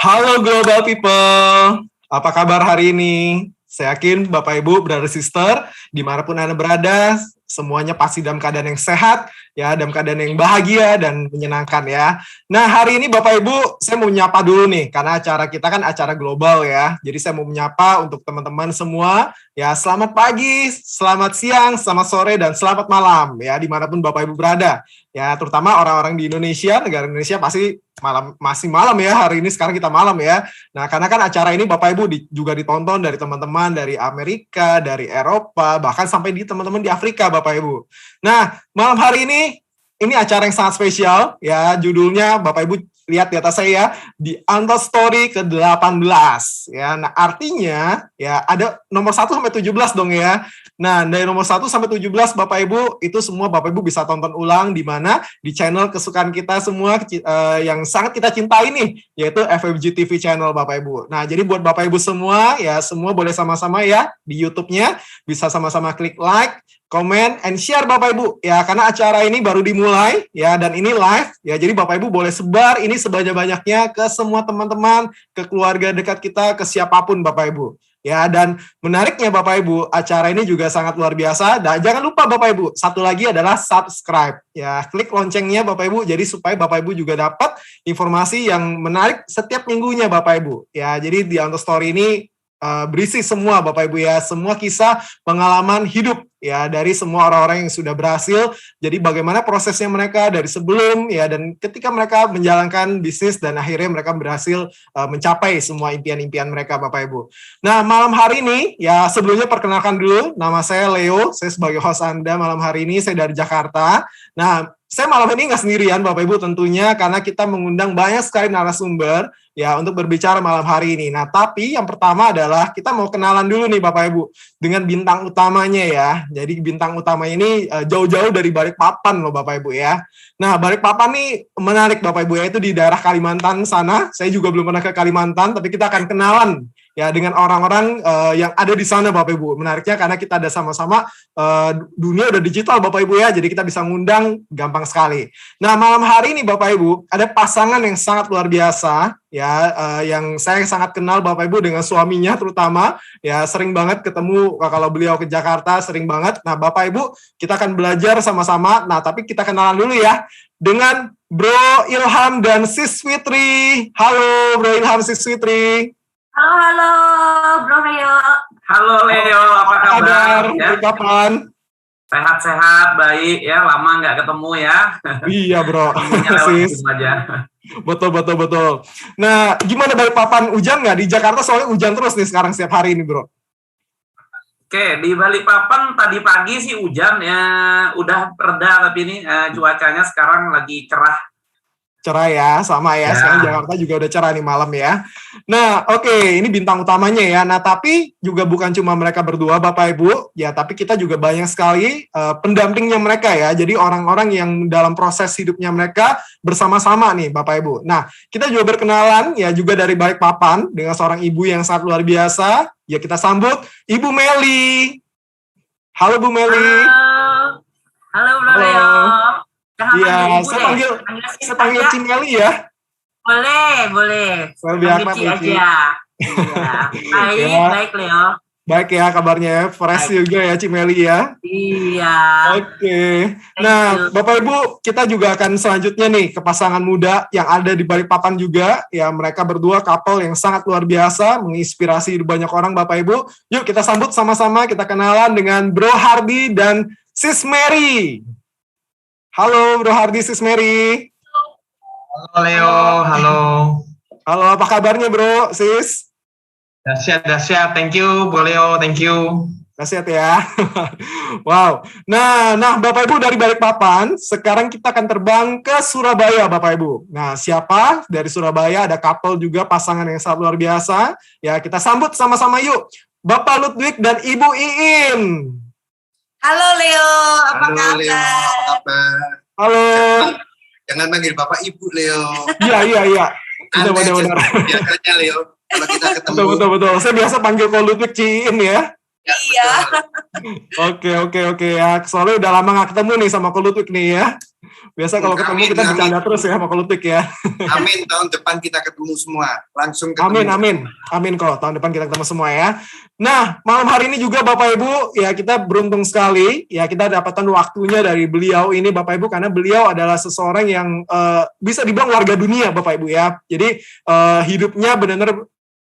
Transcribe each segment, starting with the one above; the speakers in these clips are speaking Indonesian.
Halo Global People, apa kabar hari ini? Saya yakin Bapak Ibu, Brother Sister, dimanapun Anda berada, semuanya pasti dalam keadaan yang sehat, ya, dalam keadaan yang bahagia dan menyenangkan ya. Nah hari ini Bapak Ibu, saya mau menyapa dulu nih, karena acara kita kan acara global ya. Jadi saya mau menyapa untuk teman-teman semua, ya selamat pagi, selamat siang, selamat sore, dan selamat malam ya, dimanapun Bapak Ibu berada. Ya terutama orang-orang di Indonesia, negara Indonesia pasti masih malam ya hari ini, sekarang kita malam ya. Nah karena kan acara ini Bapak Ibu juga ditonton dari teman-teman dari Amerika, dari Eropa, bahkan sampai di teman-teman di Afrika Bapak Ibu. Nah malam hari ini acara yang sangat spesial ya, judulnya Bapak Ibu lihat di atas saya, di Untold Story ke-18 ya. Nah artinya ya ada nomor 1 sampai 17 dong ya. Nah dari nomor 1 sampai 17 Bapak Ibu itu semua Bapak Ibu bisa tonton ulang di mana di channel kesukaan kita semua yang sangat kita cintai nih, yaitu FFG TV channel Bapak Ibu. Nah jadi buat Bapak Ibu semua ya, semua boleh sama-sama ya di YouTube-nya, bisa sama-sama klik like, komen, and share Bapak Ibu ya, karena acara ini baru dimulai ya, dan ini live ya, jadi Bapak Ibu boleh sebar ini sebanyak-banyaknya ke semua teman-teman, ke keluarga dekat kita, ke siapapun Bapak Ibu ya. Dan menariknya Bapak Ibu, acara ini juga sangat luar biasa, dan jangan lupa Bapak Ibu, satu lagi adalah subscribe ya, klik loncengnya Bapak Ibu, jadi supaya Bapak Ibu juga dapat informasi yang menarik setiap minggunya Bapak Ibu ya. Jadi di Untold Story ini berisi semua Bapak Ibu ya, semua kisah pengalaman hidup ya dari semua orang-orang yang sudah berhasil. Jadi bagaimana prosesnya mereka dari sebelum ya, dan ketika mereka menjalankan bisnis dan akhirnya mereka berhasil mencapai semua impian-impian mereka Bapak Ibu. Nah malam hari ini ya, sebelumnya perkenalkan dulu, nama saya Leo, saya sebagai host Anda malam hari ini, saya dari Jakarta. Nah saya malam ini nggak sendirian Bapak Ibu tentunya, karena kita mengundang banyak sekali narasumber ya untuk berbicara malam hari ini. Nah tapi yang pertama adalah kita mau kenalan dulu nih Bapak Ibu dengan bintang utamanya ya. Jadi bintang utama ini jauh-jauh dari Balikpapan loh Bapak Ibu ya. Nah Balikpapan nih menarik Bapak Ibu ya, itu di daerah Kalimantan sana. Saya juga belum pernah ke Kalimantan, tapi kita akan kenalan ya dengan orang-orang yang ada di sana Bapak Ibu. Menariknya karena kita ada sama-sama, dunia udah digital Bapak Ibu ya, jadi kita bisa ngundang gampang sekali. Nah malam hari ini Bapak Ibu ada pasangan yang sangat luar biasa ya, yang saya sangat kenal Bapak Ibu dengan suaminya terutama ya, sering banget ketemu kalau beliau ke Jakarta, sering banget. Nah Bapak Ibu kita akan belajar sama-sama. Nah tapi kita kenalan dulu ya dengan Bro Ilham dan Sis Fitri. Halo Bro Ilham, Sis Fitri. Halo, Bro Leo. Halo Leo, apa kabar? Ya? Kapan? Sehat-sehat, baik ya, lama nggak ketemu ya. Iya bro. Sis. Aja. Betul. Nah, gimana Balikpapan, hujan nggak? Di Jakarta soalnya hujan terus nih sekarang setiap hari ini bro. Oke, di Balikpapan tadi pagi sih hujan ya, udah reda, tapi ini cuacanya sekarang lagi cerah. Cerah ya, sama ya. Sekarang Jakarta juga udah cerah nih malam ya. Nah, oke, ini bintang utamanya ya. Nah, tapi juga bukan cuma mereka berdua Bapak Ibu, ya, tapi kita juga banyak sekali pendampingnya mereka ya. Jadi orang-orang yang dalam proses hidupnya mereka bersama-sama nih Bapak Ibu. Nah, kita juga berkenalan ya juga dari Balikpapan dengan seorang ibu yang sangat luar biasa. Ya, kita sambut Ibu Meli. Halo Bu Meli. Halo Bro Leo. Iya, saya panggil Cimeli ya. Boleh. Saya biar aja. Iya. Baik Leo. Baik ya kabarnya, fresh juga ya Cimeli ya. Iya. Oke. Nah, Bapak Ibu, kita juga akan selanjutnya nih ke pasangan muda yang ada di Balikpapan juga. Ya, mereka berdua couple yang sangat luar biasa, menginspirasi banyak orang Bapak Ibu. Yuk kita sambut sama-sama, kita kenalan dengan Bro Hardy dan Sis Mary. Halo Bro Hardy, Sis Mary. Halo Leo, halo. Halo, apa kabarnya Bro, Sis? Dahsyat. Thank you, Bro Leo, thank you. Dahsyat ya. Wow. Nah, Bapak Ibu dari Balikpapan, sekarang kita akan terbang ke Surabaya Bapak Ibu. Nah, siapa dari Surabaya? Ada couple juga, pasangan yang sangat luar biasa. Ya, kita sambut sama-sama yuk. Bapak Ludwig dan Ibu Iin. Halo Leo, apa kabar? Leo, apa kabar? Halo. Jangan manggil Bapak Ibu Leo. Iya. Benar-benar. Biasanya Leo, kalau kita ketemu. Betul. Saya biasa panggil Ko Ludwig Ciin ya. Ya, Iya. betul. Oke ya. Soalnya udah lama nggak ketemu nih sama Ko Ludwig nih ya. Biasa kalau ketemu Amin, kita amin. bercanda terus ya sama Ko Ludwig ya. Amin, tahun depan kita ketemu semua. Langsung ketemu. Amin kok. Tahun depan kita ketemu semua ya. Nah, malam hari ini juga Bapak Ibu, ya kita beruntung sekali, ya kita dapatkan waktunya dari beliau ini Bapak Ibu, karena beliau adalah seseorang yang bisa dibilang warga dunia Bapak Ibu ya. Jadi hidupnya benar-benar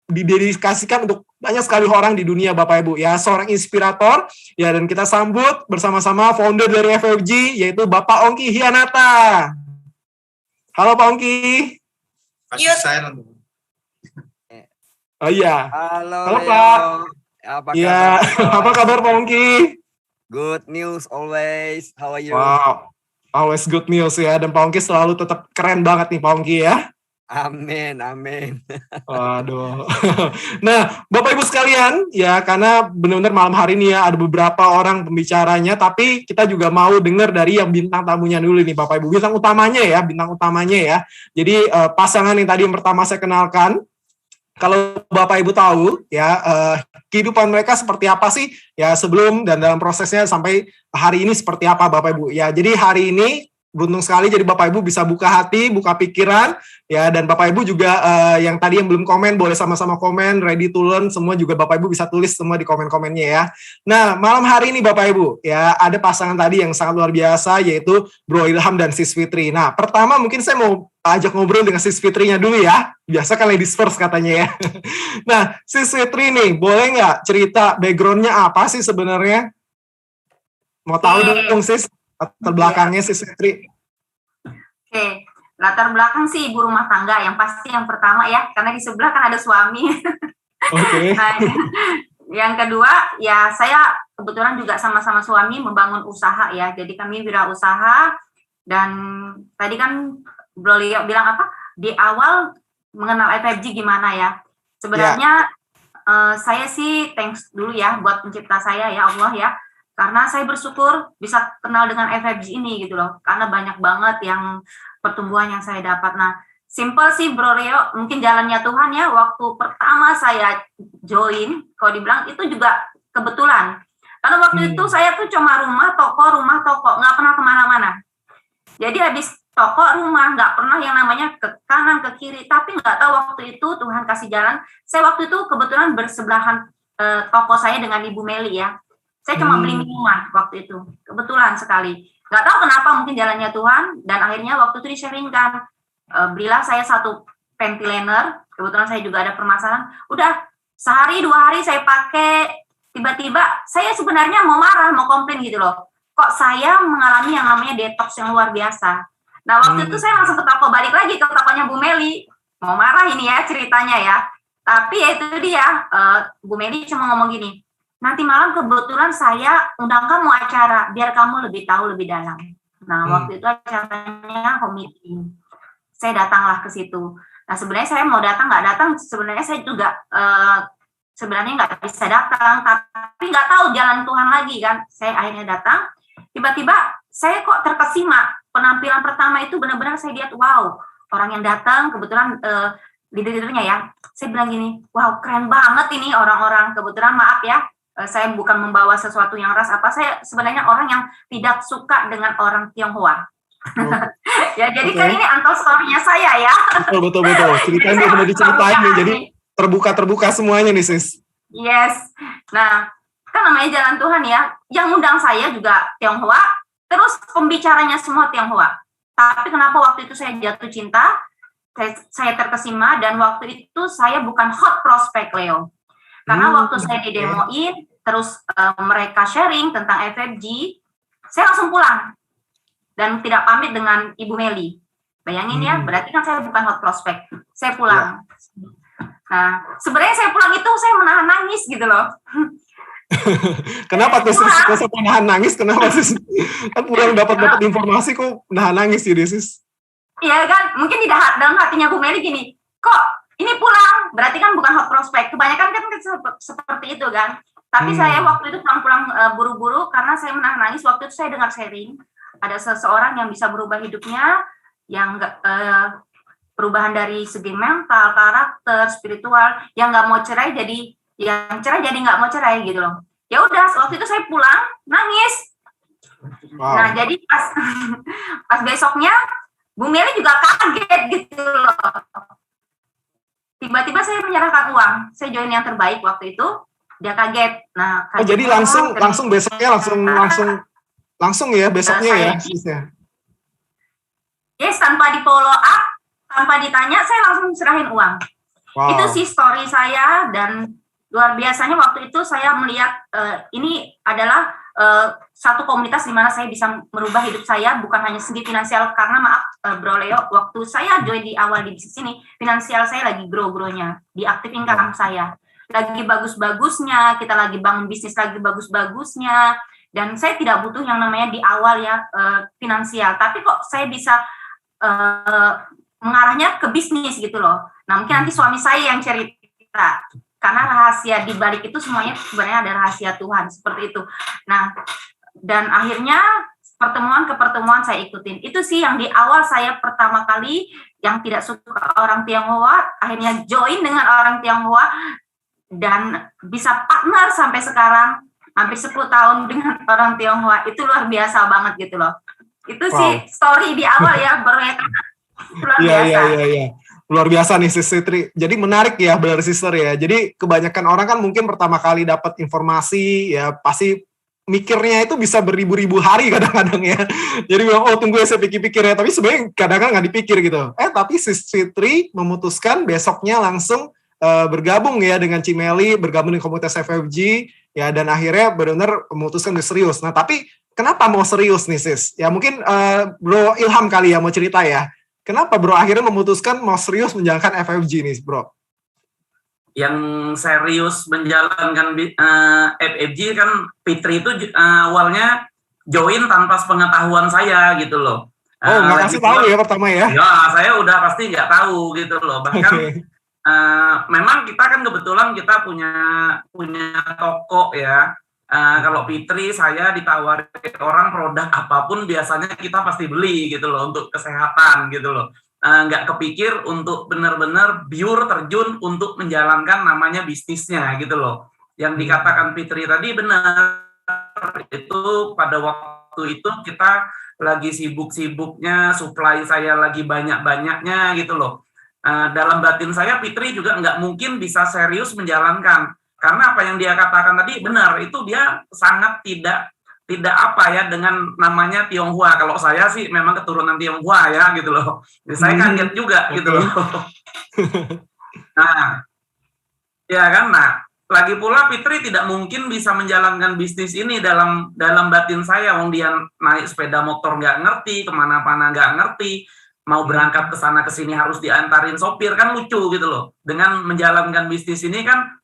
didedikasikan untuk banyak sekali orang di dunia Bapak Ibu ya, seorang inspirator ya, dan kita sambut bersama-sama founder dari FFG yaitu Bapak Ongki Hianata. Halo Pak Ongki. Masih silent. Oh iya. Halo Halo, Leo. Pak. Apa Iya, kabar? apa kabar Pak Ongki? Good news always. How are you? Wow, always good news ya, dan Pak Ongki selalu tetap keren banget nih Pak Ongki ya. Amin. Waduh. Nah, Bapak Ibu sekalian, ya karena benar-benar malam hari ini ya ada beberapa orang pembicaranya, tapi kita juga mau dengar dari yang bintang tamunya dulu nih Bapak Ibu. Bintang utamanya ya. Jadi pasangan yang tadi yang pertama saya kenalkan, kalau Bapak Ibu tahu ya kehidupan mereka seperti apa sih ya sebelum dan dalam prosesnya sampai hari ini seperti apa Bapak Ibu. Ya, jadi hari ini beruntung sekali jadi Bapak Ibu bisa buka hati, buka pikiran ya, dan Bapak Ibu juga yang tadi yang belum komen boleh sama-sama komen, ready to learn, semua juga Bapak Ibu bisa tulis semua di komen-komennya ya. Nah, malam hari ini Bapak Ibu ya ada pasangan tadi yang sangat luar biasa yaitu Bro Ilham dan Sis Fitri. Nah, pertama mungkin saya mau ajak ngobrol dengan Sis Fitrinya dulu ya. Biasa kan ladies first katanya ya. Nah, Sis Fitri nih, boleh nggak cerita background-nya apa sih sebenarnya? Mau tahu dong Sis, latar belakangnya Sis Fitri. Oke, latar belakang sih ibu rumah tangga yang pasti yang pertama ya, karena di sebelah kan ada suami. Oke. Nah, yang kedua ya saya kebetulan juga sama-sama suami membangun usaha ya, jadi kami wirausaha. Dan tadi kan Bro Leo bilang apa di awal mengenal FFG gimana ya. Sebenarnya saya sih thanks dulu ya buat pencipta saya ya Allah ya, karena saya bersyukur bisa kenal dengan FFG ini gitu loh, karena banyak banget yang pertumbuhan yang saya dapat. Nah, simple sih Bro Leo, mungkin jalannya Tuhan ya. Waktu pertama saya join, kalau dibilang itu juga kebetulan, karena waktu itu saya tuh cuma rumah toko, nggak pernah kemana-mana. Jadi habis toko rumah, nggak pernah yang namanya ke kanan ke kiri, tapi nggak tahu waktu itu Tuhan kasih jalan. Saya waktu itu kebetulan bersebelahan toko saya dengan Ibu Meli ya. Saya cuma beli minuman waktu itu, kebetulan sekali. Nggak tahu kenapa, mungkin jalannya Tuhan, dan akhirnya waktu itu di-sharingkan. Belilah saya satu panty liner, kebetulan saya juga ada permasalahan. Udah sehari 2 hari saya pakai, tiba-tiba saya sebenarnya mau marah, mau komplain gitu loh. Kok saya mengalami yang namanya detox yang luar biasa. Nah waktu itu saya langsung ke toko, balik lagi ke tokonya Bu Meli. Mau marah ini ya ceritanya ya. Tapi ya itu dia, Bu Meli cuma ngomong gini, nanti malam kebetulan saya undang kamu acara, biar kamu lebih tahu lebih dalam. Nah waktu itu acaranya home meeting. Saya datanglah ke situ. Nah sebenarnya saya mau datang nggak datang, sebenarnya saya juga sebenarnya nggak bisa datang, tapi nggak tahu jalan Tuhan lagi kan. Saya akhirnya datang, tiba-tiba saya kok terkesima. Penampilan pertama itu benar-benar saya lihat, wow, orang yang datang kebetulan leader-leadernya ya. Saya bilang gini, wow keren banget ini orang-orang. Kebetulan maaf ya, saya bukan membawa sesuatu yang ras apa. Saya sebenarnya orang yang tidak suka dengan orang Tionghoa. Ya jadi kan ini untold story-nya saya ya. Betul. Ceritain dia sudah diceritain nih, jadi terbuka semuanya nih Sis. Yes. Nah, kan namanya jalan Tuhan ya. Yang undang saya juga Tionghoa, terus pembicaranya semua Tionghoa. Tapi kenapa waktu itu saya jatuh cinta, saya terkesima, dan waktu itu saya bukan hot prospect Leo. Karena waktu saya didemoin, terus mereka sharing tentang FFG, saya langsung pulang. Dan tidak pamit dengan Ibu Meli. Bayangin ya, berarti kan saya bukan hot prospect. Saya pulang. Nah, sebenarnya saya pulang itu saya menahan nangis gitu loh. Kenapa tuh Sis? Kok saya menahan nangis? Kenapa Sis? Kan pulang dapat informasi kok menahan nangis jadi Sis? Iya kan, mungkin di dalam hatinya Bu Meli gini, kok ini pulang, berarti kan bukan hot prospect. Kebanyakan kan seperti itu kan. Tapi saya waktu itu pulang-pulang buru-buru karena saya menahan nangis. Waktu itu saya dengar sharing, ada seseorang yang bisa berubah hidupnya, yang perubahan dari segi mental, karakter, spiritual, yang nggak mau cerai jadi, yang cerai jadi nggak mau cerai gitu loh. ya udah waktu itu saya pulang nangis. Wow. Nah jadi pas besoknya Bu Meli juga kaget gitu loh. Tiba-tiba saya menyerahkan uang, saya join yang terbaik waktu itu, dia kaget. Nah, kaget, Jadi langsung besoknya langsung ya besoknya ya. Yes, tanpa di follow up, tanpa ditanya, saya langsung serahin uang. Wow. Itu sih story saya, dan luar biasanya waktu itu saya melihat ini adalah satu komunitas di mana saya bisa merubah hidup saya, bukan hanya segi finansial, karena maaf Bro Leo, waktu saya join di awal di bisnis ini, finansial saya lagi grow-grownya, di active income saya. Lagi bagus-bagusnya, kita lagi bangun bisnis lagi bagus-bagusnya, dan saya tidak butuh yang namanya di awal ya finansial, tapi kok saya bisa mengarahnya ke bisnis gitu loh. Nah mungkin nanti suami saya yang cerita, karena rahasia di balik itu semuanya sebenarnya ada rahasia Tuhan, seperti itu. Nah, dan akhirnya pertemuan ke pertemuan saya ikutin. Itu sih yang di awal saya pertama kali yang tidak suka orang Tionghoa, akhirnya join dengan orang Tionghoa, dan bisa partner sampai sekarang, hampir 10 tahun dengan orang Tionghoa. Itu luar biasa banget gitu loh. Itu sih story di awal ya, luar biasa. Iya. Luar biasa nih Sis Fitri. Jadi menarik ya Brother Sister ya. Jadi kebanyakan orang kan mungkin pertama kali dapat informasi ya pasti mikirnya itu bisa beribu-ribu hari kadang-kadang ya. Jadi bilang tunggu ya saya pikir-pikir ya. Tapi sebenarnya kadang-kadang nggak dipikir gitu. Tapi Sis Fitri memutuskan besoknya langsung bergabung ya dengan Cimeli, bergabung di komunitas FFG ya, dan akhirnya benar-benar memutuskan serius. Nah tapi kenapa mau serius nih Sis? Ya mungkin Bro Ilham kali ya mau cerita ya. Kenapa Bro akhirnya memutuskan mau serius menjalankan FFG nih Bro? Yang serius menjalankan FFG kan Fitri itu awalnya join tanpa sepengetahuan saya gitu loh. Nggak kasih tahu ya pertama ya? Ya, saya udah pasti nggak tahu gitu loh. Bahkan memang kita kan kebetulan kita punya toko ya. Kalau Fitri saya ditawari orang produk apapun biasanya kita pasti beli gitu loh untuk kesehatan gitu loh. Nggak kepikir untuk benar-benar pure terjun untuk menjalankan namanya bisnisnya gitu loh. Yang dikatakan Fitri tadi benar, itu pada waktu itu kita lagi sibuk-sibuknya, supply saya lagi banyak-banyaknya gitu loh. Dalam batin saya Fitri juga nggak mungkin bisa serius menjalankan. Karena apa yang dia katakan tadi benar, itu dia sangat tidak apa ya dengan namanya Tionghoa. Kalau saya sih memang keturunan Tionghoa ya gitu loh. Jadi saya kaget juga gitu loh. Nah, ya kan. Nah, lagi pula Fitri tidak mungkin bisa menjalankan bisnis ini dalam batin saya. Wong dia naik sepeda motor nggak ngerti, kemana-mana nggak ngerti, mau berangkat ke sana ke sini harus diantarin sopir, kan lucu gitu loh. Dengan menjalankan bisnis ini kan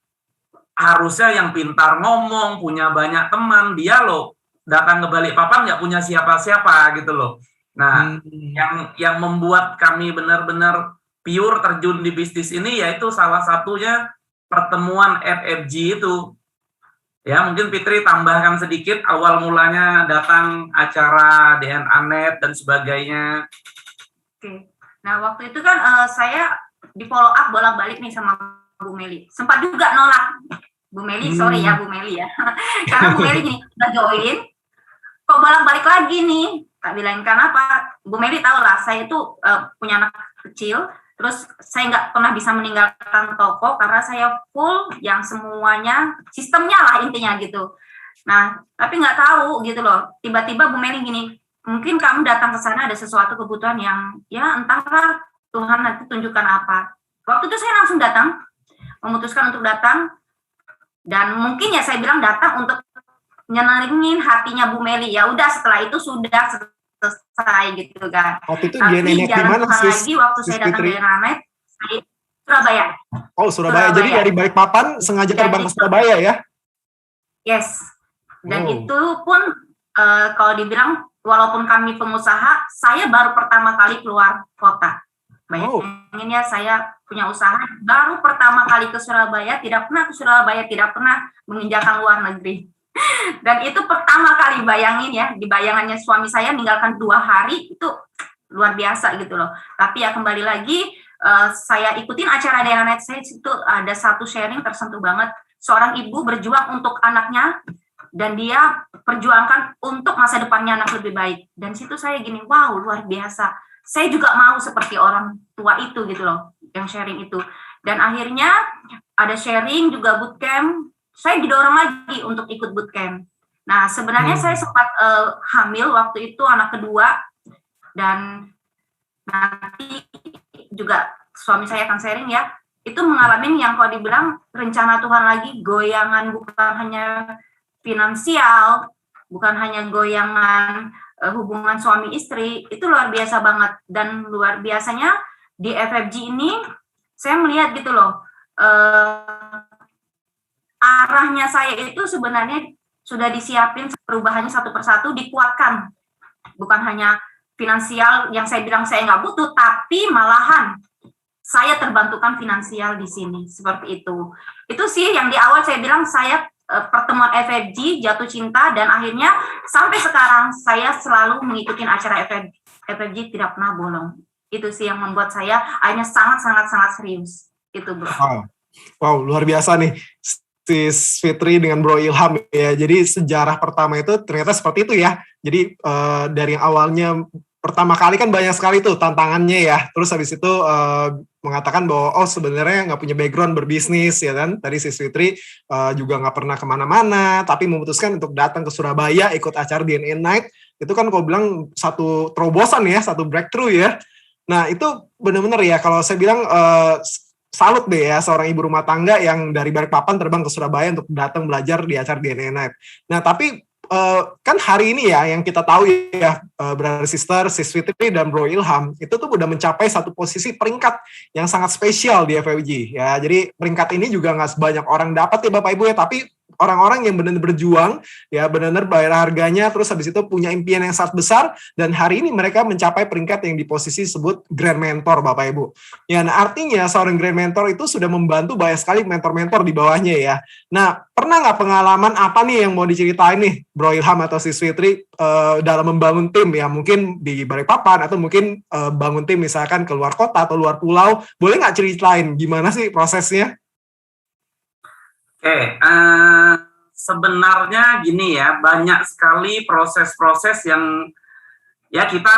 harusnya yang pintar ngomong, punya banyak teman. Dia loh datang ke Balikpapan nggak punya siapa-siapa gitu loh. Nah, yang membuat kami benar-benar pure terjun di bisnis ini yaitu salah satunya pertemuan FFG itu. Ya, mungkin Fitri tambahkan sedikit awal mulanya datang acara DNA Net dan sebagainya. Oke. Nah, waktu itu kan saya di follow up bolak-balik nih sama Bu Meli. Sempat juga nolak. Bu Meli, sorry ya Bu Meli ya. Karena Bu Meli gini, udah join, kok bolak-balik lagi nih. Tak bilang kenapa. Bu Meli tahu lah, saya itu punya anak kecil, terus saya nggak pernah bisa meninggalkan toko karena saya full yang semuanya, sistemnya lah intinya gitu. Nah, tapi nggak tahu gitu loh. Tiba-tiba Bu Meli gini, mungkin kamu datang ke sana ada sesuatu kebutuhan yang, ya entahlah Tuhan nanti tunjukkan apa. Waktu itu saya langsung datang, memutuskan untuk datang. Dan mungkin ya saya bilang datang untuk nyenengin hatinya Bu Meli. Ya udah setelah itu sudah selesai gitu kan. Waktu itu tapi jalan Tuhan lagi waktu saya datang ke DNA Net, Surabaya. Surabaya. Jadi dari Balikpapan sengaja terbang ke Surabaya ya? Yes. Dan itu pun kalau dibilang walaupun kami pengusaha, saya baru pertama kali keluar kota. Bayangin ya, saya punya usaha, baru pertama kali ke Surabaya, tidak pernah ke Surabaya, tidak pernah menginjakan luar negeri. Dan itu pertama kali, bayangin ya, di bayangannya suami saya meninggalkan 2 hari, itu luar biasa gitu loh. Tapi ya kembali lagi, saya ikutin acara DNA Net, saya itu ada satu sharing tersentuh banget. seorang ibu berjuang untuk anaknya, dan dia perjuangkan untuk masa depannya anak lebih baik. Dan situ saya gini, wow, luar biasa. Saya juga mau seperti orang tua itu gitu loh, yang sharing itu. Dan akhirnya ada sharing juga bootcamp. Saya didorong lagi untuk ikut bootcamp. Nah, sebenarnya saya sempat hamil waktu itu anak kedua, dan nanti juga suami saya akan sharing ya, itu mengalami yang kalau dibilang rencana Tuhan lagi, goyangan bukan hanya finansial, bukan hanya goyangan hubungan suami istri, itu luar biasa banget. Dan luar biasanya di FFG ini saya melihat gitu loh, arahnya saya itu sebenarnya sudah disiapin, perubahannya satu persatu dikuatkan, bukan hanya finansial yang saya bilang saya nggak butuh, tapi malahan saya terbantukan finansial di sini, seperti itu. Itu sih yang di awal saya bilang, saya pertemuan FFG jatuh cinta, dan akhirnya sampai sekarang saya selalu mengikuti acara FFG, tidak pernah bolong. Itu sih yang membuat saya akhirnya sangat serius. Itu, Bro. Wow, luar biasa nih Sis Fitri dengan Bro Ilham ya. Jadi sejarah pertama itu ternyata seperti itu ya. Jadi dari yang awalnya pertama kali kan banyak sekali tuh tantangannya ya. Terus habis itu mengatakan bahwa sebenarnya nggak punya background berbisnis ya kan. Tadi Sis Fitri juga nggak pernah kemana-mana, tapi memutuskan untuk datang ke Surabaya ikut acara DNA Night. Itu kan kau bilang satu terobosan ya, satu breakthrough ya. Nah itu benar-benar ya, kalau saya bilang salut deh ya seorang ibu rumah tangga yang dari Balikpapan terbang ke Surabaya untuk datang belajar di acara DNA Night. Nah tapi kan hari ini ya yang kita tahu ya, brother sister Sis Fitri dan Bro Ilham itu tuh udah mencapai satu posisi peringkat yang sangat spesial di FFG ya. Jadi peringkat ini juga nggak sebanyak orang dapat ya Bapak Ibu ya, tapi orang-orang yang benar-benar berjuang ya, benar-benar bayar harganya, terus habis itu punya impian yang sangat besar, dan hari ini mereka mencapai peringkat yang di posisi disebut Grand Mentor Bapak Ibu. Ya, nah artinya seorang Grand Mentor itu sudah membantu banyak sekali mentor-mentor di bawahnya ya. Nah, pernah nggak pengalaman apa nih yang mau diceritain nih Bro Ilham atau Sis Fitri dalam membangun tim ya, mungkin di Balikpapan atau mungkin bangun tim misalkan ke luar kota atau luar pulau, boleh nggak ceritain gimana sih prosesnya? Oke, sebenarnya gini ya, banyak sekali proses-proses yang ya kita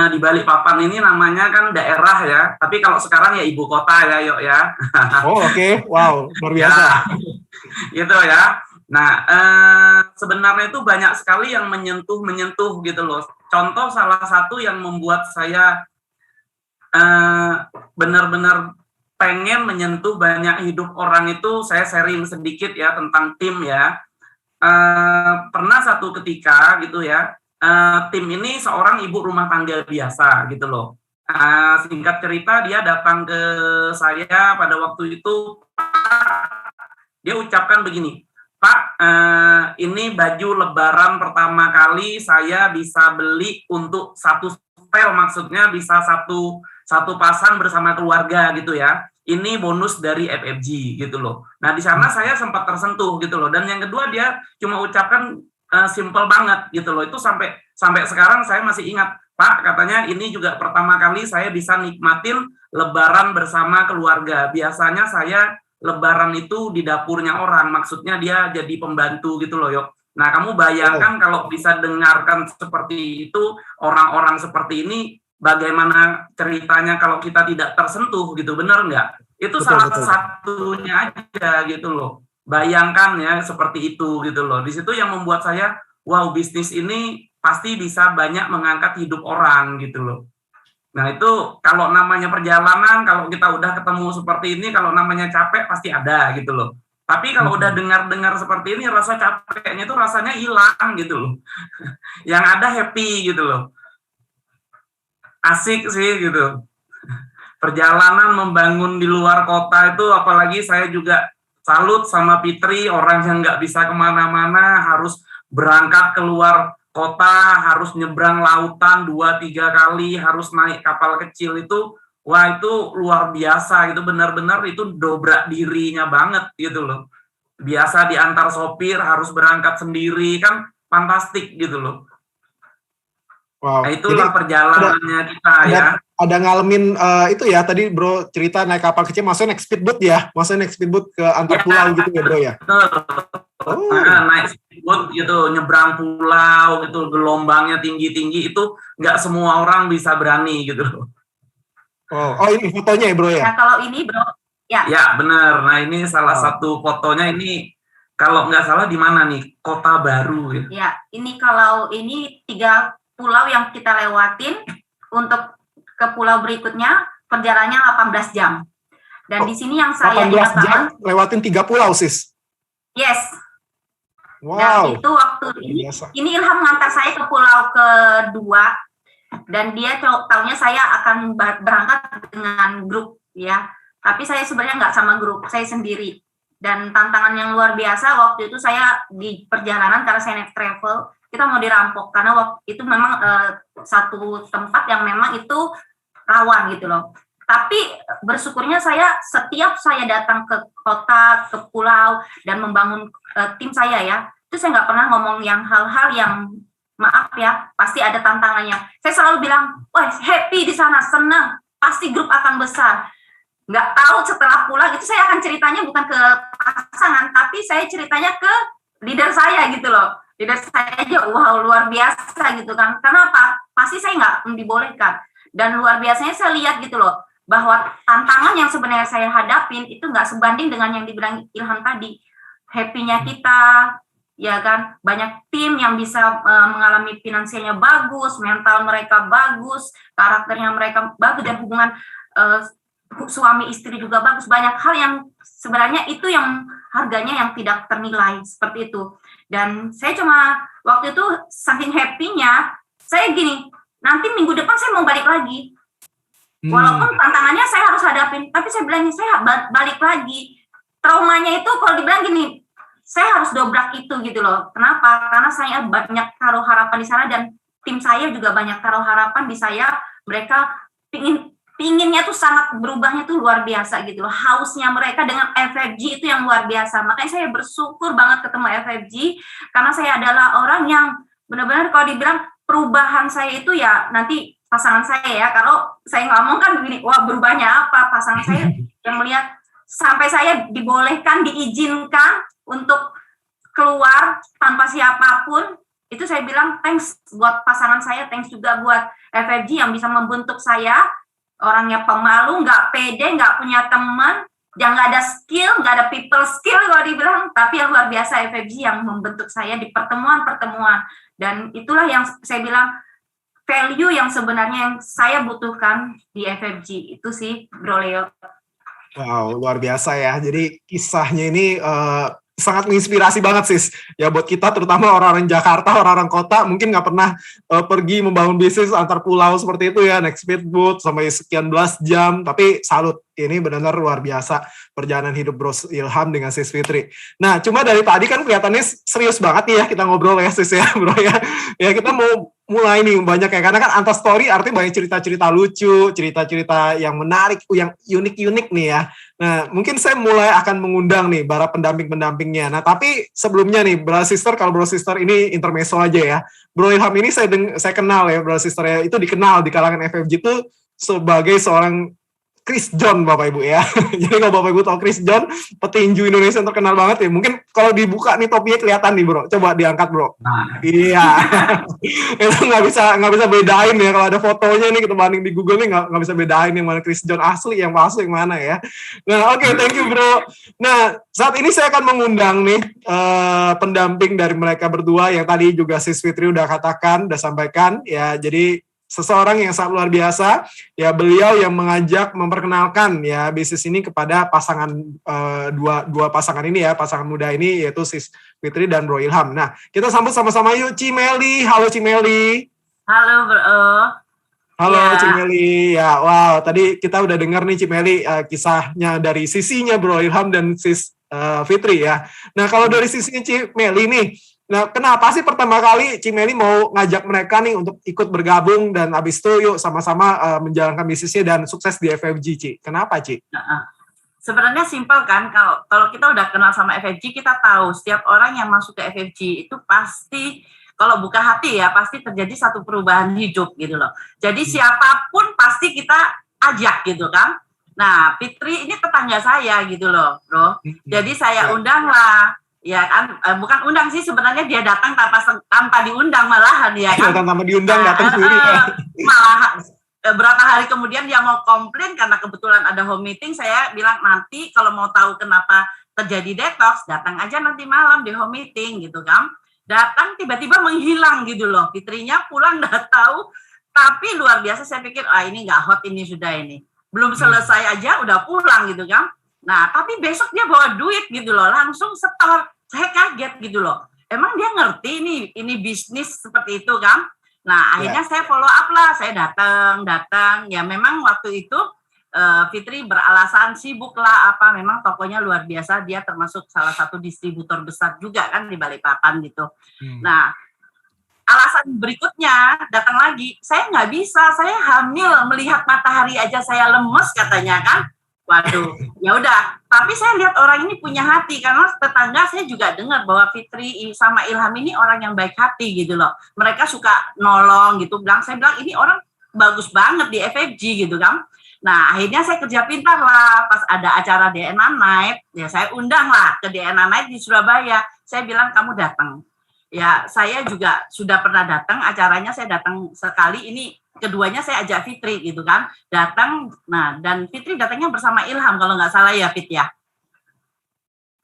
di Balikpapan ini namanya kan daerah ya, tapi kalau sekarang ya ibu kota ya, yuk ya. Oh oke. Wow, luar biasa. Ya, gitu ya. Nah, sebenarnya itu banyak sekali yang menyentuh gitu loh. Contoh salah satu yang membuat saya benar-benar pengen menyentuh banyak hidup orang itu, saya sharing sedikit ya tentang tim ya. Pernah satu ketika gitu ya, tim ini seorang ibu rumah tangga biasa gitu loh. Singkat cerita, dia datang ke saya pada waktu itu, dia ucapkan begini, Pak, ini baju lebaran pertama kali saya bisa beli untuk satu setel, maksudnya bisa satu pasang bersama keluarga gitu ya. Ini bonus dari FFG gitu loh. Nah di sana saya sempat tersentuh gitu loh. Dan yang kedua, dia cuma ucapkan simple banget gitu loh. Itu sampai sekarang saya masih ingat, Pak, katanya ini juga pertama kali saya bisa nikmatin lebaran bersama keluarga. Biasanya saya lebaran itu di dapurnya orang, maksudnya dia jadi pembantu gitu loh, Yok. Nah kamu bayangkan kalau bisa dengarkan seperti itu, orang-orang seperti ini, bagaimana ceritanya kalau kita tidak tersentuh gitu, benar nggak? Itu betul. Satunya aja gitu loh. Bayangkan ya seperti itu gitu loh. Di situ yang membuat saya, wow, bisnis ini pasti bisa banyak mengangkat hidup orang gitu loh. Nah itu kalau namanya perjalanan, kalau kita udah ketemu seperti ini, kalau namanya capek pasti ada gitu loh. Tapi kalau udah dengar-dengar seperti ini, rasa capeknya itu rasanya hilang gitu loh. Yang ada happy gitu loh. Asik sih gitu. Perjalanan membangun di luar kota itu, apalagi saya juga salut sama Fitri, orang yang nggak bisa kemana-mana, harus berangkat keluar kota, harus nyebrang lautan 2-3 kali, harus naik kapal kecil itu, wah itu luar biasa gitu, benar-benar itu dobrak dirinya banget gitu loh. Biasa diantar sopir, harus berangkat sendiri, kan fantastik gitu loh. Wow. Nah, itulah jadi, perjalanannya kita ya. ada ngalamin itu ya, tadi bro cerita naik kapal kecil, maksudnya naik speedboat ya? Maksudnya naik speedboat ke antar pulau gitu ya bro ya? Betul. Naik speedboat gitu, nyebrang pulau gitu, gelombangnya tinggi-tinggi, itu nggak semua orang bisa berani gitu. Oh ini fotonya ya bro ya? Nah kalau ini bro, Ya benar. Nah ini salah satu fotonya, ini kalau nggak salah di mana nih, Kota Baru ya. Ya, ini kalau ini 3 pulau yang kita lewatin. Untuk ke pulau berikutnya perjalanannya 18 jam. Dan di sini yang saya 18 ingat jam banget, lewatin 3 pulau sis? yes. Wow. Dan itu waktu Biasa. ini Ilham mengantar saya ke pulau kedua, dan dia taunya saya akan berangkat dengan grup ya. Tapi saya sebenarnya nggak sama grup, saya sendiri. Dan tantangan yang luar biasa waktu itu saya di perjalanan, karena saya naik travel, kita mau dirampok karena waktu itu memang satu tempat yang memang itu rawan gitu loh. Tapi bersyukurnya saya setiap saya datang ke kota, ke pulau dan membangun tim saya ya, itu saya nggak pernah ngomong yang hal-hal yang maaf ya, pasti ada tantangannya. Saya selalu bilang, wah happy di sana, senang, pasti grup akan besar. Nggak tahu setelah pulang itu saya akan ceritanya bukan ke pasangan, tapi saya ceritanya ke leader saya gitu loh. Leader saya aja, wow luar biasa gitu kan. Karena apa? Pasti saya nggak dibolehkan. Dan luar biasanya saya lihat gitu loh, bahwa tantangan yang sebenarnya saya hadapin itu nggak sebanding dengan yang dibilang Ilham tadi. Happy-nya kita, ya kan, banyak tim yang bisa mengalami finansialnya bagus, mental mereka bagus, karakternya mereka bagus, dan hubungan suami istri juga bagus. Banyak hal yang sebenarnya itu yang harganya yang tidak ternilai seperti itu. Dan saya cuma waktu itu saking happy-nya, saya gini, nanti minggu depan saya mau balik lagi. Walaupun tantangannya saya harus hadapin, tapi saya bilang saya balik lagi. Traumanya itu kalau dibilang gini, saya harus dobrak itu gitu loh. Kenapa? Karena saya banyak taruh harapan di sana, dan tim saya juga banyak taruh harapan di saya. Mereka pinginnya tuh sangat, berubahnya tuh luar biasa gitu loh. Hausnya mereka dengan FFG itu yang luar biasa. Makanya saya bersyukur banget ketemu FFG, karena saya adalah orang yang benar-benar kalau dibilang perubahan saya itu ya nanti pasangan saya ya. Kalau saya ngomong kan begini, wah berubahnya apa? Pasangan saya yang melihat sampai saya dibolehkan, diizinkan untuk keluar tanpa siapapun. Itu saya bilang thanks buat pasangan saya, thanks juga buat FFG yang bisa membentuk saya. Orangnya pemalu, nggak pede, nggak punya teman, yang nggak ada skill, nggak ada people skill kalau dibilang, tapi yang luar biasa FFG yang membentuk saya di pertemuan-pertemuan. Dan itulah yang saya bilang value yang sebenarnya yang saya butuhkan di FFG itu sih, Bro Leo. Wow, luar biasa ya. Jadi kisahnya ini sangat menginspirasi banget sis. Ya buat kita terutama orang-orang Jakarta, orang-orang kota mungkin nggak pernah pergi membangun bisnis antar pulau seperti itu ya, naik speedboat sampai sekian belas jam. Tapi salut, ini benar-benar luar biasa perjalanan hidup Bro Ilham dengan Sis Fitri. Nah, cuma dari tadi kan kelihatannya serius banget nih ya kita ngobrol ya sis ya bro ya. Ya kita mau mulai nih banyak ya, karena kan antar story artinya banyak cerita-cerita lucu, cerita-cerita yang menarik, yang unik-unik nih ya. Nah, mungkin saya mulai akan mengundang nih para pendamping-pendampingnya. Nah, tapi sebelumnya nih, Bro Sister, kalau Bro Sister ini intermezzo aja ya. Bro Ilham ini saya kenal ya, Bro Sister ya, itu dikenal di kalangan FFG itu sebagai seorang Chris John Bapak Ibu ya. Jadi kalau Bapak Ibu tahu Chris John, petinju Indonesia yang terkenal banget ya. Mungkin kalau dibuka nih topinya kelihatan nih Bro. Coba diangkat Bro. Nah. Iya. Itu nggak bisa bedain ya kalau ada fotonya nih kita banding di Google nih nggak bisa bedain yang mana Chris John asli, yang palsu yang mana ya. Nah oke, thank you Bro. Nah saat ini saya akan mengundang nih pendamping dari mereka berdua yang tadi juga Sis Fitri udah katakan, udah sampaikan ya. Jadi seseorang yang sangat luar biasa, ya beliau yang mengajak memperkenalkan ya bisnis ini kepada pasangan dua pasangan ini ya, pasangan muda ini yaitu Sis Fitri dan Bro Ilham. Nah, kita sambut sama-sama yuk Cimeli. Halo Cimeli. Halo Bro. Halo ya. Cimeli. Ya, wow, tadi kita udah dengar nih Cimeli kisahnya dari sisinya Bro Ilham dan Sis Fitri ya. Nah, kalau dari sisinya Cimeli nih, nah, kenapa sih pertama kali Cimeli mau ngajak mereka nih untuk ikut bergabung dan abis itu yuk sama-sama menjalankan bisnisnya dan sukses di FFG, Ci? Kenapa, Ci? Sebenarnya simpel kan, kalau kita udah kenal sama FFG, kita tahu setiap orang yang masuk ke FFG itu pasti kalau buka hati ya pasti terjadi satu perubahan hidup gitu loh. Jadi siapapun pasti kita ajak gitu kan. Nah, Fitri ini tetangga saya gitu loh, Bro. Jadi saya undang lah, ya kan, bukan undang sih sebenarnya, dia datang tanpa diundang malahan ya kan. Tanpa diundang datang sendiri. Malah berapa hari kemudian dia mau komplain karena kebetulan ada home meeting, saya bilang nanti kalau mau tahu kenapa terjadi detox, datang aja nanti malam di home meeting gitu kan. Datang tiba-tiba menghilang gitu loh, Fitrinya pulang nggak tahu, tapi luar biasa saya pikir, ini nggak hot ini sudah ini. Belum selesai aja udah pulang gitu kan. Nah, tapi besok dia bawa duit gitu loh, langsung setor. Saya kaget gitu loh. Emang dia ngerti ini bisnis seperti itu kan? Nah, akhirnya saya follow up lah, saya datang. Ya memang waktu itu Fitri beralasan sibuk lah apa, memang tokonya luar biasa, dia termasuk salah satu distributor besar juga kan di Balikpapan gitu. Nah, alasan berikutnya datang lagi, saya nggak bisa, saya hamil, melihat matahari aja saya lemes katanya kan. Waduh, ya udah. Tapi saya lihat orang ini punya hati, karena tetangga saya juga dengar bahwa Fitri sama Ilham ini orang yang baik hati gitu loh. Mereka suka nolong gitu. Saya bilang ini orang bagus banget di FFG gitu kan. Nah, akhirnya saya kerja pintar lah, pas ada acara DNA Night, ya saya undang lah ke DNA Night di Surabaya. Saya bilang kamu datang. Ya, saya juga sudah pernah datang, acaranya saya datang sekali, ini keduanya saya ajak Fitri gitu kan, datang, nah dan Fitri datangnya bersama Ilham kalau nggak salah ya Fit ya.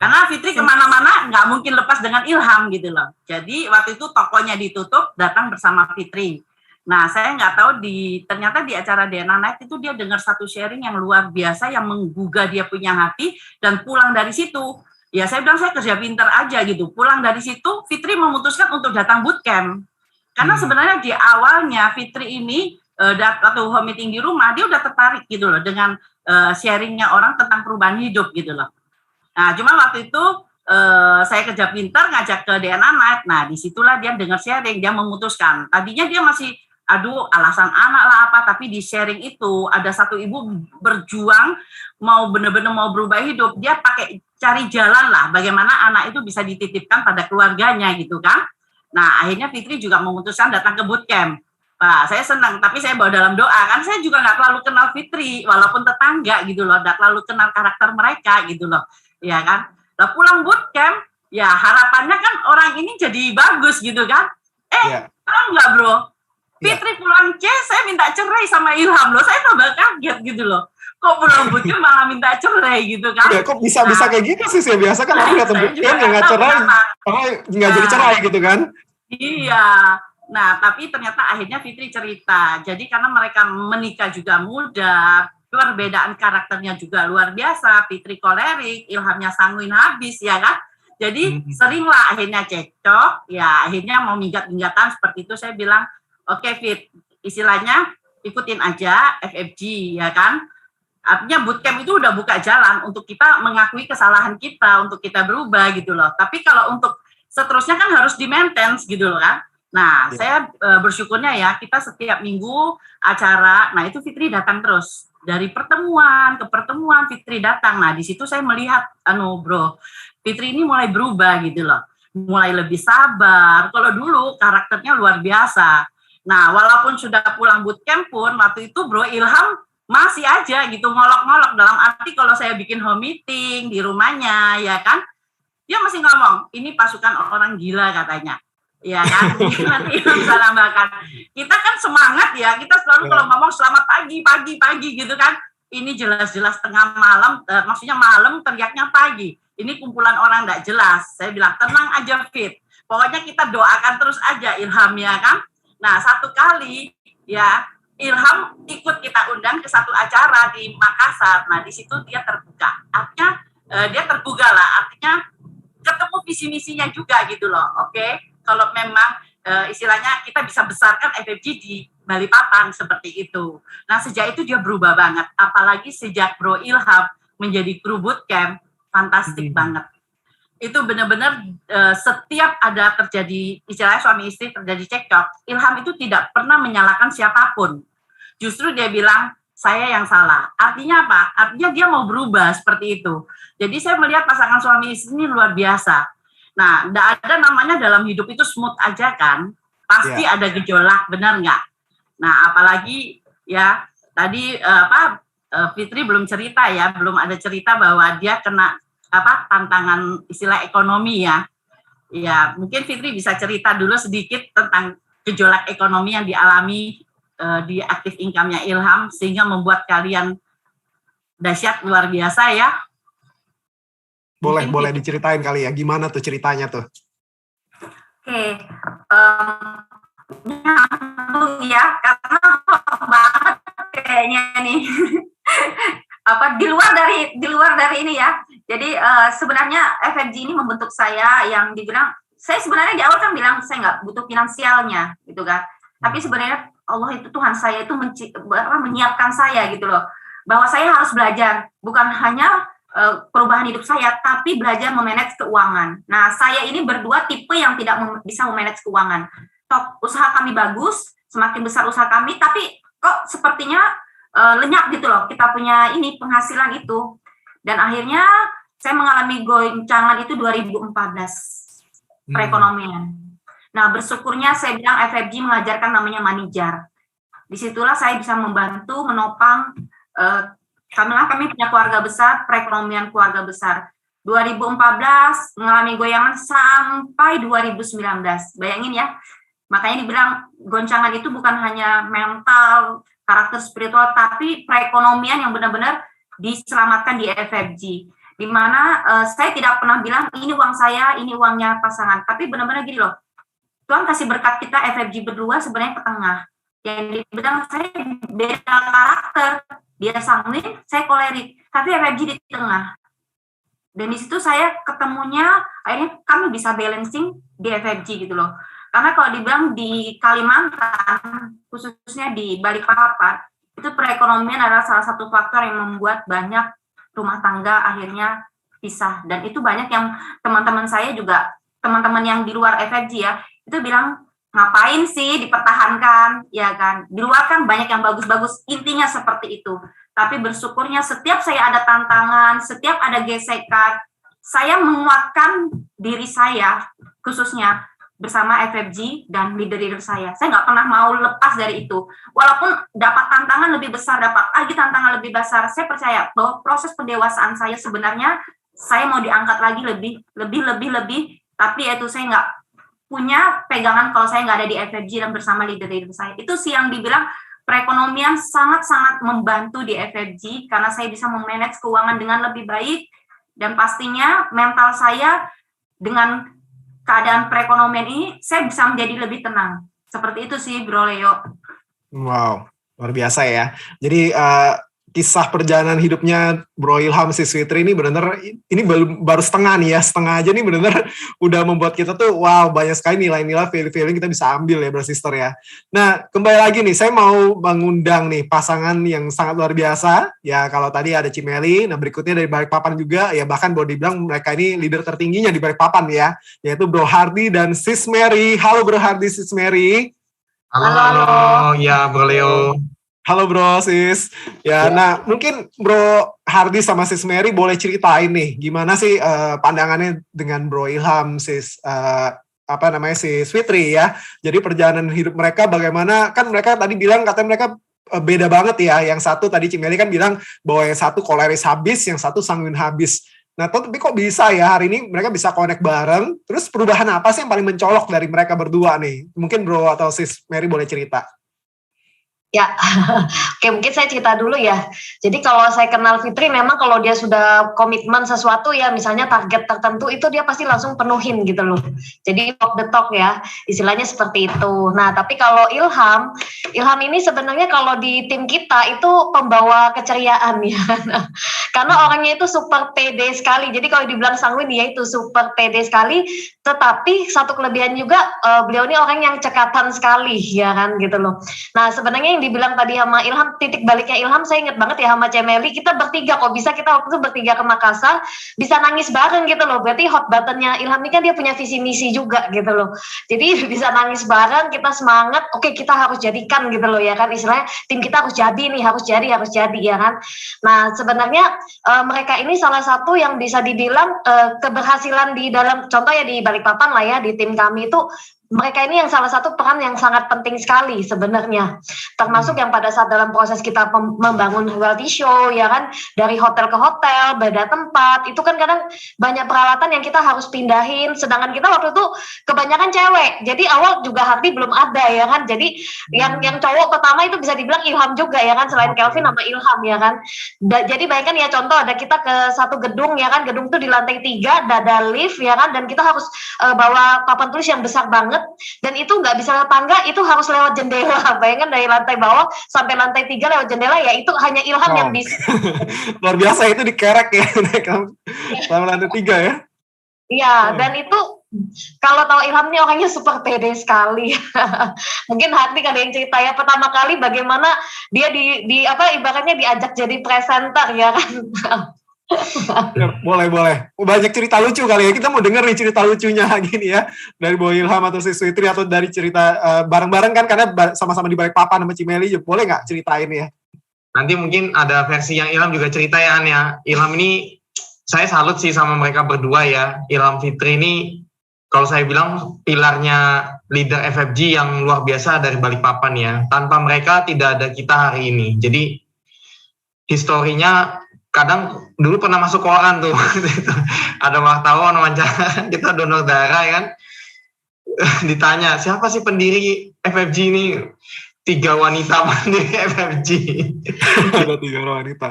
Karena Fitri kemana-mana nggak mungkin lepas dengan Ilham gitu loh. Jadi waktu itu tokonya ditutup, datang bersama Fitri. Nah, saya nggak tahu ternyata di acara DNA Night itu dia dengar satu sharing yang luar biasa yang menggugah dia punya hati, dan pulang dari situ. Ya saya bilang saya kerja pintar aja gitu. Pulang dari situ Fitri memutuskan untuk datang bootcamp. Karena sebenarnya di awalnya Fitri ini waktu home meeting di rumah dia udah tertarik gitu loh dengan sharingnya orang tentang perubahan hidup gitu loh. Nah cuma waktu itu saya kerja pintar ngajak ke DNA Night. Nah disitulah dia dengar sharing, dia memutuskan. Tadinya dia masih alasan anak lah apa, tapi di sharing itu ada satu ibu berjuang mau benar-benar mau berubah hidup. Dia cari jalan lah bagaimana anak itu bisa dititipkan pada keluarganya gitu kan. Nah akhirnya Fitri juga memutuskan datang ke bootcamp. Nah, saya senang, tapi saya bawa dalam doa kan, saya juga nggak terlalu kenal Fitri walaupun tetangga gitu loh, nggak terlalu kenal karakter mereka gitu loh, ya kan. Nah pulang bootcamp, ya harapannya kan orang ini jadi bagus gitu kan. Tahu nggak bro? Fitri pulang saya minta cerai sama Ilham loh, saya tambah kaget gitu loh. Kok pulang bootcamp malah minta cerai gitu kan? Ya, kok bisa kayak gitu sih? Biasa kan orang datang bootcamp yang nggak cerai, nggak jadi cerai gitu kan? Iya. Nah, tapi ternyata akhirnya Fitri cerita. Jadi karena mereka menikah juga muda, perbedaan karakternya juga luar biasa. Fitri kolerik, Ilhamnya sanguin habis, ya kan? Jadi seringlah akhirnya cekcok. Ya akhirnya mau minggat-minggatan seperti itu. Saya bilang, oke Fit, istilahnya ikutin aja FFG, ya kan? Artinya bootcamp itu udah buka jalan untuk kita mengakui kesalahan kita, untuk kita berubah gitu loh. Tapi kalau untuk seterusnya kan harus di-maintenance gitu loh kan. Nah, saya bersyukurnya ya, kita setiap minggu acara, nah itu Fitri datang terus. Dari pertemuan ke pertemuan Fitri datang. Nah, di situ saya melihat, bro, Fitri ini mulai berubah gitu loh. Mulai lebih sabar. Kalau dulu karakternya luar biasa. Nah, walaupun sudah pulang bootcamp pun, waktu itu bro Ilham masih aja gitu ngolok-ngolok, dalam arti kalau saya bikin home meeting di rumahnya, ya kan, dia masih ngomong, ini pasukan orang gila katanya. Ya kan, nanti bisa nambahkan. Kita kan semangat ya, kita selalu kalau ngomong selamat pagi gitu kan. Ini jelas-jelas tengah malam, maksudnya malam teriaknya pagi. Ini kumpulan orang enggak jelas. Saya bilang tenang aja Fit. Pokoknya kita doakan terus aja Ilham ya kan. Nah satu kali ya Ilham ikut kita undang ke satu acara di Makassar. Nah di situ dia terbuka. Artinya dia terbuka lah. Artinya ketemu visi misinya juga gitu loh. Oke. Kalau memang istilahnya kita bisa besarkan FFG di Balikpapan seperti itu. Nah sejak itu dia berubah banget. Apalagi sejak Bro Ilham menjadi kru bootcamp, fantastik banget. Itu benar-benar setiap ada terjadi, istilahnya suami istri terjadi cekcok, Ilham itu tidak pernah menyalahkan siapapun. Justru dia bilang, saya yang salah. Artinya apa? Artinya dia mau berubah seperti itu. Jadi saya melihat pasangan suami istri ini luar biasa. Nah, tidak ada namanya dalam hidup itu smooth aja kan. Pasti ada gejolak, benar nggak? Nah, apalagi ya tadi Fitri belum cerita ya, belum ada cerita bahwa dia kena tantangan istilah ekonomi ya. Ya, mungkin Fitri bisa cerita dulu sedikit tentang gejolak ekonomi yang dialami di Active Income-nya Ilham sehingga membuat kalian dahsyat luar biasa ya. Boleh diceritain kali ya, gimana tuh ceritanya tuh? Oke, nyambung ya, karena banget kayaknya nih. di luar dari ini ya. Jadi sebenarnya FFG ini membentuk saya yang dibilang, saya sebenarnya di awal kan bilang saya nggak butuh finansialnya gitu kan. Tapi sebenarnya Allah itu, Tuhan saya itu menyiapkan saya gitu loh. Bahwa saya harus belajar, bukan hanya perubahan hidup saya, tapi belajar memanage keuangan. Nah, saya ini berdua tipe yang tidak bisa memanage keuangan. Usaha kami bagus, semakin besar usaha kami, tapi kok sepertinya lenyap gitu loh, kita punya ini penghasilan itu. Dan akhirnya saya mengalami goncangan itu 2014, perekonomian. Nah, bersyukurnya saya bilang FFG mengajarkan namanya money jar. Disitulah saya bisa membantu, menopang, kami punya keluarga besar, perekonomian keluarga besar. 2014 mengalami goyangan sampai 2019. Bayangin ya, makanya dibilang goncangan itu bukan hanya mental, karakter spiritual, tapi perekonomian yang benar-benar diselamatkan di FFG. Di mana saya tidak pernah bilang ini uang saya, ini uangnya pasangan. Tapi benar-benar gini loh, Tuhan kasih berkat kita FFG berdua sebenarnya ke tengah. Yang dibilang saya beda karakter. Dia sanguin, saya kolerik, tapi FFG di tengah. Dan di situ saya ketemunya, akhirnya kami bisa balancing di FFG gitu loh. Karena kalau dibilang di Kalimantan, khususnya di Balikpapan, itu perekonomian adalah salah satu faktor yang membuat banyak rumah tangga akhirnya pisah. Dan itu banyak yang teman-teman saya juga, teman-teman yang di luar FFG ya, itu bilang, ngapain sih dipertahankan, ya kan? Di luar kan banyak yang bagus-bagus, intinya seperti itu. Tapi bersyukurnya setiap saya ada tantangan, setiap ada gesekan, saya menguatkan diri saya, khususnya bersama FFG dan leader-leader saya. Saya nggak pernah mau lepas dari itu. Walaupun dapat tantangan lebih besar, dapat lagi tantangan lebih besar, saya percaya bahwa proses pendewasaan saya sebenarnya, saya mau diangkat lagi lebih, tapi itu saya nggak punya pegangan kalau saya nggak ada di FFG dan bersama leader-leader saya. Itu sih yang dibilang perekonomian sangat-sangat membantu di FFG karena saya bisa memanage keuangan dengan lebih baik dan pastinya mental saya dengan keadaan perekonomian ini saya bisa menjadi lebih tenang. Seperti itu sih Bro Leo. Wow, luar biasa ya. Jadi kisah perjalanan hidupnya Bro Ilham Sis Fitri ini benar-benar ini baru setengah nih ya, setengah aja nih benar-benar udah membuat kita tuh wow, banyak sekali nilai-nilai feeling kita bisa ambil ya Bro Sister ya. Nah, kembali lagi nih saya mau mengundang nih pasangan yang sangat luar biasa ya. Kalau tadi ada Cimeli, nah berikutnya dari Balikpapan juga ya, bahkan boleh dibilang mereka ini leader tertingginya di Balikpapan ya, yaitu Bro Hardy dan Sis Mary. Halo Bro Hardy, Sis Mary. Halo, ya Bro Leo. Halo Bro, Sis. Ya, nah mungkin Bro Hardy sama Sis Mary boleh ceritain nih, gimana sih pandangannya dengan Bro Ilham, Sis Sis Fitri ya. Jadi perjalanan hidup mereka bagaimana, kan mereka tadi bilang katanya mereka beda banget ya. Yang satu tadi Cimeli kan bilang bahwa yang satu koleris habis, yang satu sanguin habis. Nah, tapi kok bisa ya hari ini mereka bisa connect bareng, terus perubahan apa sih yang paling mencolok dari mereka berdua nih? Mungkin Bro atau Sis Mary boleh cerita. Ya, oke mungkin saya cerita dulu ya. Jadi kalau saya kenal Fitri, memang kalau dia sudah komitmen sesuatu ya, misalnya target tertentu itu dia pasti langsung penuhin gitu loh. Jadi walk the talk ya, istilahnya seperti itu. Nah, tapi kalau Ilham ini sebenarnya kalau di tim kita itu pembawa keceriaan ya. Karena orangnya itu super pede sekali. Jadi kalau dibilang sanguin ya itu super pede sekali. Tetapi satu kelebihan juga beliau ini orang yang cekatan sekali ya kan gitu loh. Nah sebenarnya yang dibilang tadi sama Ilham, titik baliknya Ilham, saya ingat banget ya sama Cemeli, kita bertiga kok bisa, kita waktu itu bertiga ke Makassar, bisa nangis bareng gitu loh. Berarti hot buttonnya Ilham ini kan dia punya visi misi juga gitu loh. Jadi bisa nangis bareng, kita semangat, oke kita harus jadikan gitu loh ya kan, istilahnya tim kita harus jadi nih, harus jadi ya kan. Nah sebenarnya mereka ini salah satu yang bisa dibilang keberhasilan di dalam, contoh ya di Balikpapan lah ya, di tim kami itu mereka ini yang salah satu peran yang sangat penting sekali sebenarnya, termasuk yang pada saat dalam proses kita membangun reality show ya kan, dari hotel ke hotel, beda tempat, itu kan kadang banyak peralatan yang kita harus pindahin, sedangkan kita waktu itu kebanyakan cewek, jadi awal juga Hardi belum ada ya kan, jadi yang cowok pertama itu bisa dibilang Ilham juga ya kan, selain Kelvin sama Ilham ya kan. Jadi bayangkan ya, contoh ada kita ke satu gedung ya kan, gedung itu di lantai 3, ada lift ya kan, dan kita harus bawa papan tulis yang besar banget, dan itu nggak bisa lewat tangga, itu harus lewat jendela. Bayangkan dari lantai bawah sampai lantai 3 lewat jendela, ya itu hanya Ilham yang bisa. Luar biasa itu dikerek ya, sampai lantai 3 ya. Iya, dan itu kalau tahu Ilham ini orangnya super pede sekali. Mungkin Hardi ada yang cerita ya, pertama kali bagaimana dia di apa ibaratnya diajak jadi presenter ya kan. Ya, boleh. Banyak cerita lucu kali ya. Kita mau denger nih cerita lucunya gini ya. Dari Bo Ilham atau Sis Fitri, atau dari cerita bareng-bareng kan, karena sama-sama di Balikpapan sama Cimeli. Boleh nggak ceritain ya? Nanti mungkin ada versi yang Ilham juga cerita ya, An ya. Ilham ini, saya salut sih sama mereka berdua ya. Ilham Fitri ini, kalau saya bilang pilarnya leader FFG yang luar biasa dari Balikpapan ya. Tanpa mereka tidak ada kita hari ini. Jadi historinya kadang dulu pernah masuk koran tuh, ada wartawan wawancara, kita donor darah ya kan, ditanya siapa sih pendiri FFG ini, 3 wanita pendiri FFG. Ada 3 wanita,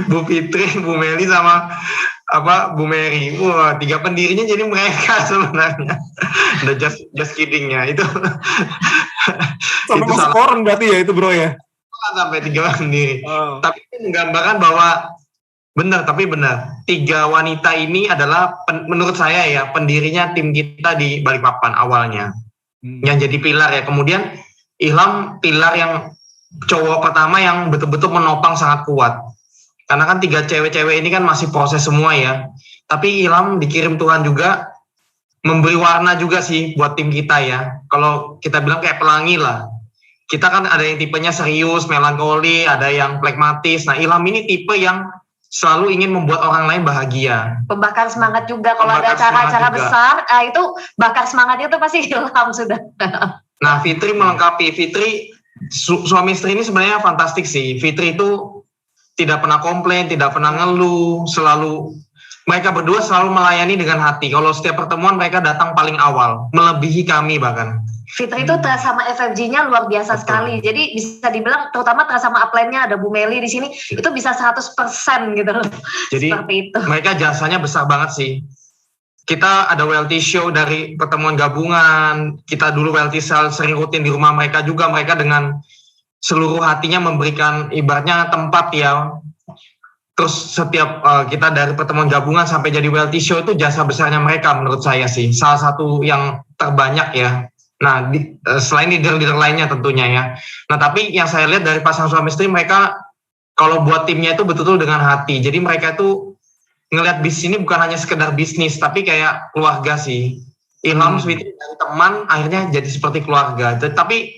Bu Fitri, Bu Meli sama Bu Mary. Wah, 3 pendirinya jadi mereka sebenarnya. Udah just kidding ya itu. Sampai itu masuk koran berarti ya itu bro ya. Sampai 3 orang sendiri. Tapi itu menggambarkan bahwa benar 3 wanita ini adalah menurut saya ya pendirinya tim kita di Balikpapan awalnya. Yang jadi pilar ya. Kemudian Ilham pilar yang cowok pertama yang betul-betul menopang sangat kuat. Karena kan 3 cewek-cewek ini kan masih proses semua ya. Tapi Ilham dikirim Tuhan juga memberi warna juga sih buat tim kita ya. Kalau kita bilang kayak pelangi lah. Kita kan ada yang tipenya serius, melankoli, ada yang pragmatis. Nah, Ilham ini tipe yang selalu ingin membuat orang lain bahagia. Pembakar semangat juga. Kalau ada acara-acara besar, itu bakar semangatnya itu pasti Ilham sudah. Nah, Fitri melengkapi. Fitri, suami istri ini sebenarnya fantastik sih. Fitri itu tidak pernah komplain, tidak pernah ngeluh, mereka berdua selalu melayani dengan hati. Kalau setiap pertemuan mereka datang paling awal, melebihi kami bahkan. Fitri itu sama FFG-nya luar biasa sekali. Jadi bisa dibilang terutama sama upline-nya ada Bu Meli di sini itu bisa 100% gitu loh. Jadi seperti itu. Mereka jasanya besar banget sih. Kita ada wealthy show dari pertemuan gabungan. Kita dulu wealthy sale sering rutin di rumah mereka juga. Mereka dengan seluruh hatinya memberikan ibaratnya tempat ya. Terus setiap kita dari pertemuan gabungan sampai jadi wealthy show itu jasa besarnya mereka menurut saya sih. Salah satu yang terbanyak ya. Nah, selain leader-leader lainnya tentunya ya. Nah, tapi yang saya lihat dari pasangan suami istri, mereka kalau buat timnya itu betul-betul dengan hati. Jadi mereka itu ngelihat bisnis ini bukan hanya sekedar bisnis, tapi kayak keluarga sih. Ilham Fitri dari teman, akhirnya jadi seperti keluarga. Tapi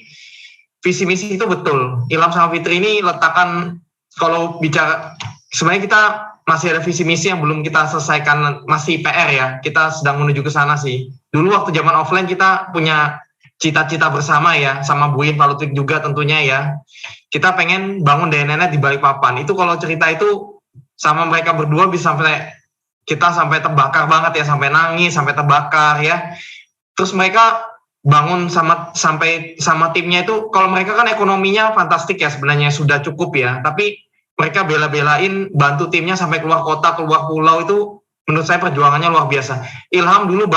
visi misi itu betul. Ilham sama Fitri ini letakkan, kalau bicara, sebenarnya kita masih ada visi misi yang belum kita selesaikan, masih PR ya. Kita sedang menuju ke sana sih. Dulu waktu zaman offline kita punya cita-cita bersama ya, sama Bu In Pak Lutfi juga tentunya ya. Kita pengen bangun DNN di Balikpapan. Itu kalau cerita itu sama mereka berdua bisa sampai terbakar banget ya, sampai nangis, sampai terbakar ya. Terus mereka bangun sama timnya itu, kalau mereka kan ekonominya fantastik ya sebenarnya, sudah cukup ya. Tapi mereka bela-belain bantu timnya sampai keluar kota, keluar pulau, itu menurut saya perjuangannya luar biasa. Ilham dulu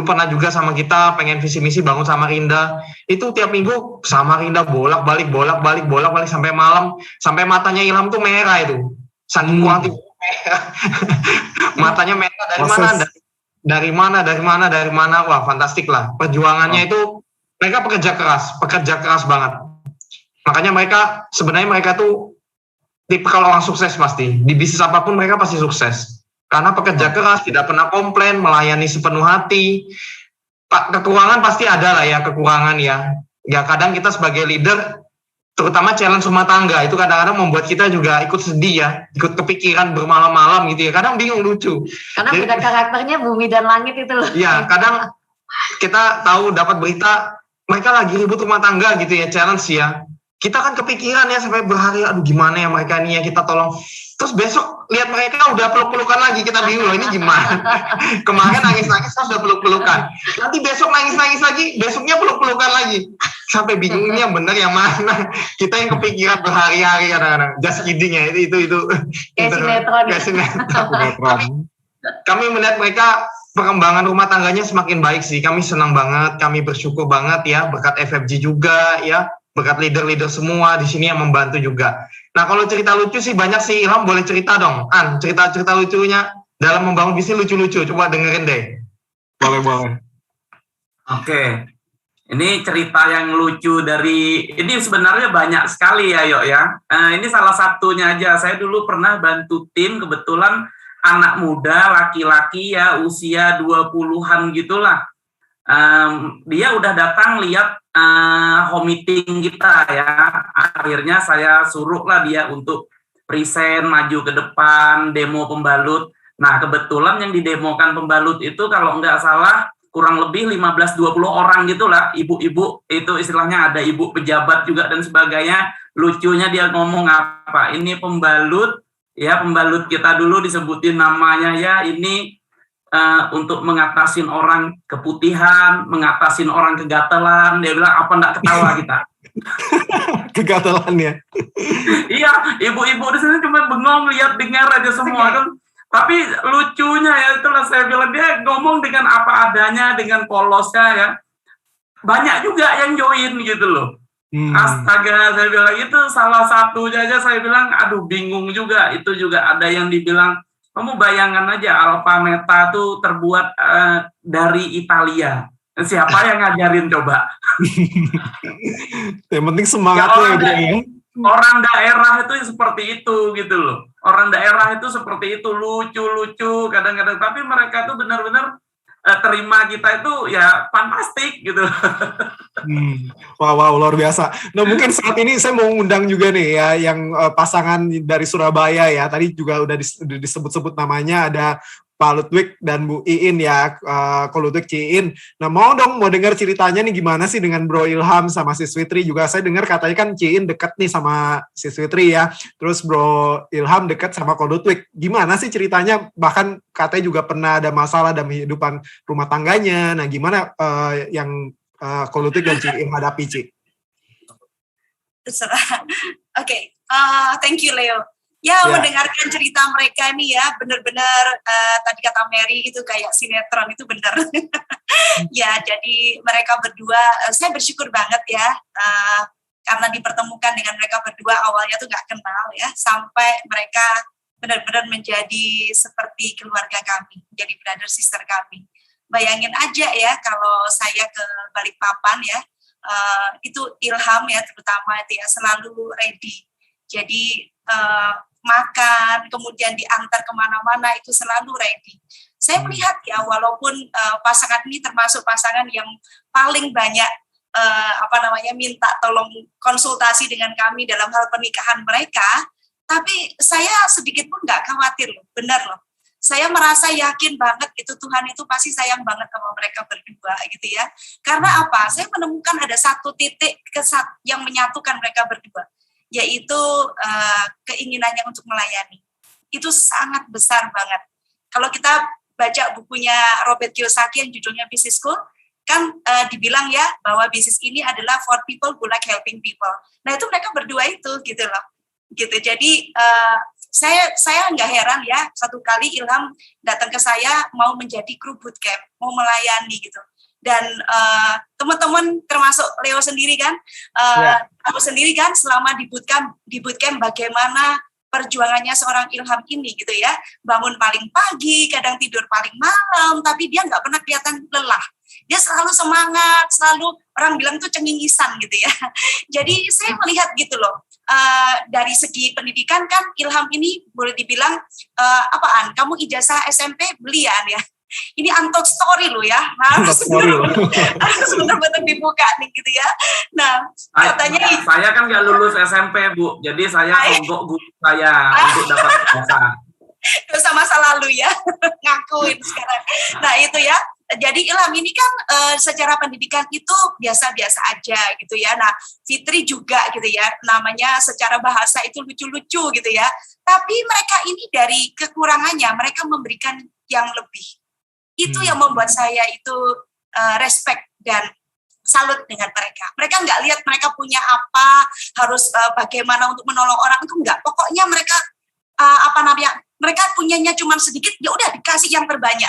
pernah juga sama kita pengen visi misi bangun sama Rinda, itu tiap minggu sama Rinda bolak-balik sampai malam, sampai matanya Ilham tuh merah itu, saking kuat matanya merah dari mana, wah fantastik lah perjuangannya itu. Mereka pekerja keras banget. Makanya sebenarnya mereka tuh tipe kalau orang sukses pasti. Di bisnis apapun mereka pasti sukses. Karena pekerja keras, tidak pernah komplain, melayani sepenuh hati. Kekurangan pasti ada lah ya, kekurangan ya. Ya kadang kita sebagai leader, terutama challenge rumah tangga, itu kadang-kadang membuat kita juga ikut sedih ya, ikut kepikiran bermalam-malam gitu ya. Kadang bingung, lucu. Karena beda karakternya bumi dan langit itu loh. Iya, kadang kita tahu dapat berita, mereka lagi ribut rumah tangga gitu ya, challenge ya. Kita kan kepikiran ya sampai berhari, aduh gimana ya mereka nih ya, kita tolong. Terus besok lihat mereka udah peluk-pelukan lagi, kita bingung loh ini gimana. Kemarin nangis-nangis terus udah peluk-pelukan. Nanti besok nangis-nangis lagi, besoknya peluk-pelukan lagi. Sampai bingung ini yang benar yang mana. Kita yang kepikiran berhari-hari kadang-kadang. Just kidding ya, itu Kayak sinetron. Kami melihat mereka perkembangan rumah tangganya semakin baik sih. Kami senang banget, kami bersyukur banget ya berkat FFG juga ya. Berkat leader-leader semua di sini yang membantu juga. Nah kalau cerita lucu sih banyak sih, Ilham boleh cerita dong. Cerita-cerita lucunya dalam membangun bisnis lucu-lucu, coba dengerin deh. Boleh. Oke. Ini cerita yang lucu ini sebenarnya banyak sekali ya Yok ya. Ini salah satunya aja. Saya dulu pernah bantu tim, kebetulan anak muda, laki-laki ya usia 20-an gitulah. Dia udah datang lihat home meeting kita ya. Akhirnya saya suruhlah dia untuk present, maju ke depan, demo pembalut. Nah kebetulan yang didemokan pembalut itu kalau nggak salah kurang lebih 15-20 orang gitulah, ibu-ibu, itu istilahnya ada ibu pejabat juga dan sebagainya. Lucunya dia ngomong apa, ini pembalut, ya pembalut kita dulu disebutin namanya ya, ini untuk mengatasin orang keputihan, mengatasin orang kegatelan. Dia bilang, apa enggak ketawa kita? Kegatelan ya? Iya, ibu-ibu di sini cuma bengong, lihat, dengar aja semua kan. Tapi lucunya ya, itulah saya bilang, dia ngomong dengan apa adanya, dengan polosnya ya. Banyak juga yang join gitu loh. Astaga, saya bilang, itu salah satunya aja saya bilang, aduh bingung juga. Itu juga ada yang dibilang, kamu bayangan aja Alpha Meta tuh terbuat dari Italia. Siapa yang ngajarin coba? Yang penting semangatnya ya. Orang daerah itu seperti itu gitu loh. Orang daerah itu seperti itu, lucu-lucu kadang-kadang. Tapi mereka tuh benar-benar terima kita itu ya fantastik gitu. Wow, luar biasa. Nah mungkin saat ini saya mau undang juga nih ya yang pasangan dari Surabaya ya. Tadi juga udah disebut-sebut namanya, ada Pak Ludwig dan Bu Iin ya, Ko Ludwig Ciin. Nah mau dengar ceritanya nih gimana sih dengan Bro Ilham sama Sis Fitri juga. Saya dengar katanya kan Ciin dekat nih sama Sis Fitri ya. Terus Bro Ilham dekat sama Ko Ludwig. Gimana sih ceritanya? Bahkan katanya juga pernah ada masalah dalam kehidupan rumah tangganya. Nah gimana yang Ko Ludwig dan Ciin hadapi, Ci? Terserah. Oke, thank you Leo. Ya, mendengarkan cerita mereka nih ya, benar-benar tadi kata Mary itu kayak sinetron, itu benar. Ya, jadi mereka berdua, saya bersyukur banget ya, karena dipertemukan dengan mereka berdua, awalnya tuh nggak kenal ya, sampai mereka benar-benar menjadi seperti keluarga kami, menjadi brother sister kami. Bayangin aja ya, kalau saya ke Balikpapan ya, itu Ilham ya terutama itu ya, selalu ready. Jadi makan, kemudian diantar kemana-mana itu selalu ready. Saya melihat ya, walaupun pasangan ini termasuk pasangan yang paling banyak minta tolong konsultasi dengan kami dalam hal pernikahan mereka, tapi saya sedikit pun nggak khawatir loh, benar loh. Saya merasa yakin banget itu Tuhan itu pasti sayang banget sama mereka berdua gitu ya. Karena apa? Saya menemukan ada satu titik yang menyatukan mereka berdua, yaitu keinginannya untuk melayani. Itu sangat besar banget. Kalau kita baca bukunya Robert Kiyosaki yang judulnya Business School, kan dibilang ya bahwa bisnis ini adalah for people who like helping people. Nah itu mereka berdua itu gitu loh. Gitu. Jadi saya nggak heran ya, satu kali Ilham datang ke saya mau menjadi kru bootcamp, mau melayani gitu. Dan teman-teman termasuk Leo sendiri kan, aku sendiri kan selama di bootcamp bagaimana perjuangannya seorang Ilham ini gitu ya, bangun paling pagi, kadang tidur paling malam, tapi dia nggak pernah kelihatan lelah. Dia selalu semangat, selalu orang bilang tuh cengingisan gitu ya. Jadi saya melihat gitu loh, dari segi pendidikan kan Ilham ini boleh dibilang apaan? Kamu ijazah SMP belian ya. Ini untold story loh ya, harus benar-benar dibuka nih gitu ya. Nah, katanya saya kan nggak lulus SMP Bu, jadi saya onggok guru saya untuk dapat ijazah. Dosa masa lalu ya, ngakuin sekarang. Nah itu ya, jadi Ilham ini kan secara pendidikan itu biasa-biasa aja gitu ya. Nah Fitri juga gitu ya, namanya secara bahasa itu lucu-lucu gitu ya. Tapi mereka ini dari kekurangannya, mereka memberikan yang lebih. Itu yang membuat saya itu respect dan salut dengan mereka. Mereka nggak lihat mereka punya apa, harus bagaimana untuk menolong orang, itu nggak. Pokoknya mereka mereka punyanya cuma sedikit, ya udah dikasih yang terbanyak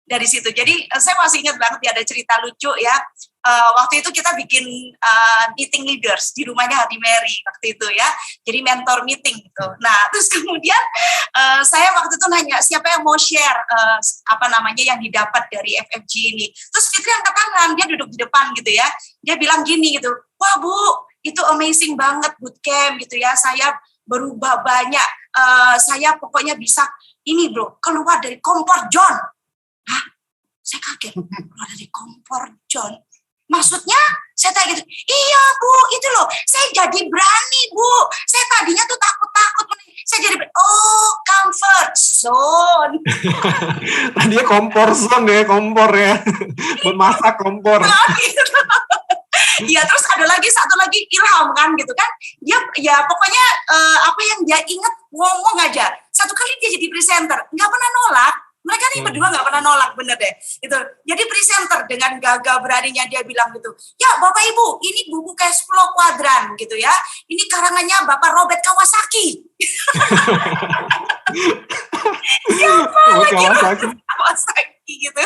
dari situ. Jadi saya masih ingat banget ya, ada cerita lucu ya. Waktu itu kita bikin meeting leaders di rumahnya Hadi Mary waktu itu ya. Jadi mentor meeting gitu. Nah, terus kemudian saya waktu itu nanya siapa yang mau share yang didapat dari FFG ini. Terus Fitri angkat tangan, dia duduk di depan gitu ya. Dia bilang gini gitu, "Wah, Bu, itu amazing banget bootcamp gitu ya. Saya berubah banyak. Saya pokoknya bisa ini bro, keluar dari kompor zone." Hah? Saya kaget, keluar dari kompor zone. Maksudnya saya tanya gitu, iya Bu, itu loh, saya jadi berani Bu. Saya tadinya tuh takut-takut, saya jadi comfort zone. Tadinya kompor zone ya, kompor ya, buat masak kompor. Iya, terus ada lagi satu lagi Ilham kan gitu kan, dia ya pokoknya apa yang dia ingat ngomong aja. Satu kali dia jadi presenter, nggak pernah nolak. Mereka nih berdua nggak pernah nolak, bener deh. Itu jadi presenter dengan gagah beraninya dia bilang gitu, ya Bapak Ibu, ini buku cash flow kuadran gitu ya. Ini karangannya Bapak Robert Kawasaki. Siapa lagi Kawasaki gitu?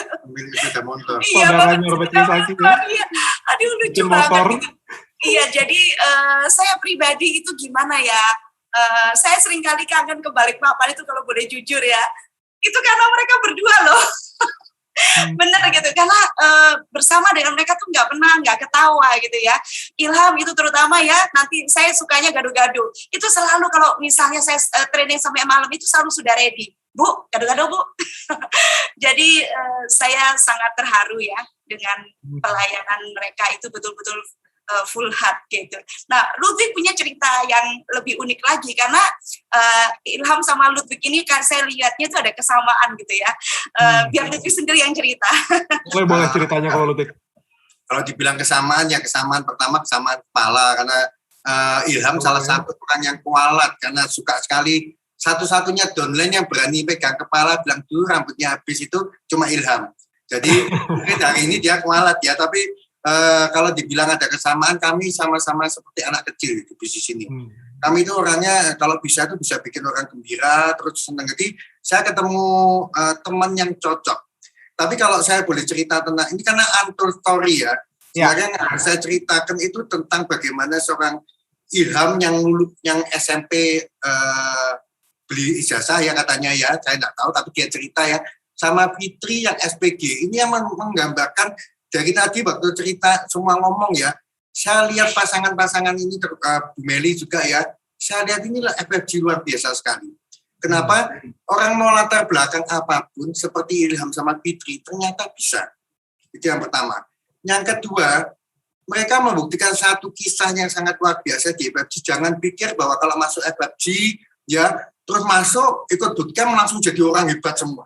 Sepeda motor. Iya, Robert Kawasaki. Aduh lucu banget. Gitu. Iya, jadi saya pribadi itu gimana ya? Saya sering kali kangen ke Balikpapan itu kalau boleh jujur ya. Itu karena mereka berdua loh. Bener gitu, karena bersama dengan mereka tuh nggak ketawa gitu ya. Ilham itu terutama ya, nanti saya sukanya gado-gado. Itu selalu kalau misalnya saya training sampai malam itu selalu sudah ready. Bu, gado-gado Bu. Jadi saya sangat terharu ya dengan pelayanan mereka itu betul-betul full heart gitu. Nah, Ludwig punya cerita yang lebih unik lagi karena Ilham sama Ludwig ini kan saya lihatnya itu ada kesamaan gitu ya. Biar Ludwig sendiri yang cerita. Boleh ceritanya kalau Ludwig. Kalau dibilang kesamaan, ya kesamaan pertama kesamaan kepala karena Ilham salah satu orang yang kualat karena suka sekali satu-satunya downline yang berani pegang kepala bilang dulu rambutnya habis itu cuma Ilham. Jadi mungkin hari ini dia kualat ya, tapi kalau dibilang ada kesamaan, kami sama-sama seperti anak kecil di bisnis ini. Kami itu orangnya kalau bisa itu bisa bikin orang gembira, terus senang. Jadi saya ketemu teman yang cocok. Tapi kalau saya boleh cerita tentang ini karena untold story ya. Sebenarnya yang saya ceritakan itu tentang bagaimana seorang Ilham yang SMP beli ijazah ya katanya ya, saya tidak tahu tapi dia cerita ya. Sama Fitri yang SPG ini yang menggambarkan. Dari tadi waktu cerita semua ngomong ya, saya lihat pasangan-pasangan ini, Bu Meli juga ya, saya lihat inilah FFG luar biasa sekali. Kenapa? Orang mau latar belakang apapun, seperti Ilham sama Fitri, ternyata bisa. Itu yang pertama. Yang kedua, mereka membuktikan satu kisah yang sangat luar biasa di FFG. Jangan pikir bahwa kalau masuk FFG, ya terus masuk, ikut bootcamp langsung jadi orang hebat semua.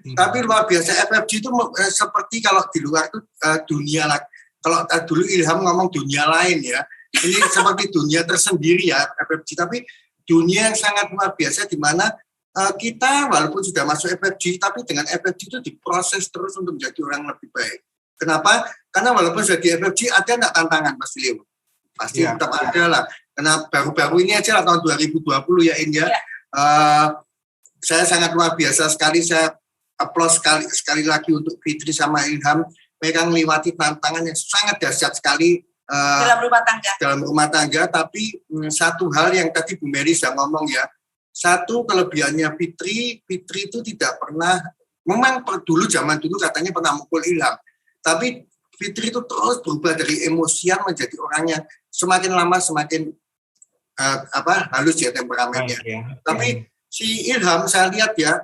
Tapi luar biasa FFG itu seperti kalau di luar itu dunia lah. Kalau dulu Ilham ngomong dunia lain ya, ini seperti dunia tersendiri ya FFG. Tapi dunia yang sangat luar biasa di mana kita walaupun sudah masuk FFG, tapi dengan FFG itu diproses terus untuk menjadi orang lebih baik. Kenapa? Karena walaupun sudah di FFG ada nggak tantangan Mas Leo? Pasti tetap ada lah. Karena baru-baru ini aja lah tahun 2020 ya India. Saya sangat luar biasa sekali. Saya aplaus sekali lagi untuk Fitri sama Ilham. Mereka melewati tantangan yang sangat dahsyat sekali dalam rumah tangga. Tapi satu hal yang tadi Bu Mary sudah ngomong ya, satu kelebihannya Fitri itu tidak pernah, memang dulu zaman dulu katanya pernah mukul Ilham, Tapi Fitri itu terus berubah dari emosian menjadi orang yang semakin lama semakin halus ya temperamennya. Tapi si Ilham saya lihat ya,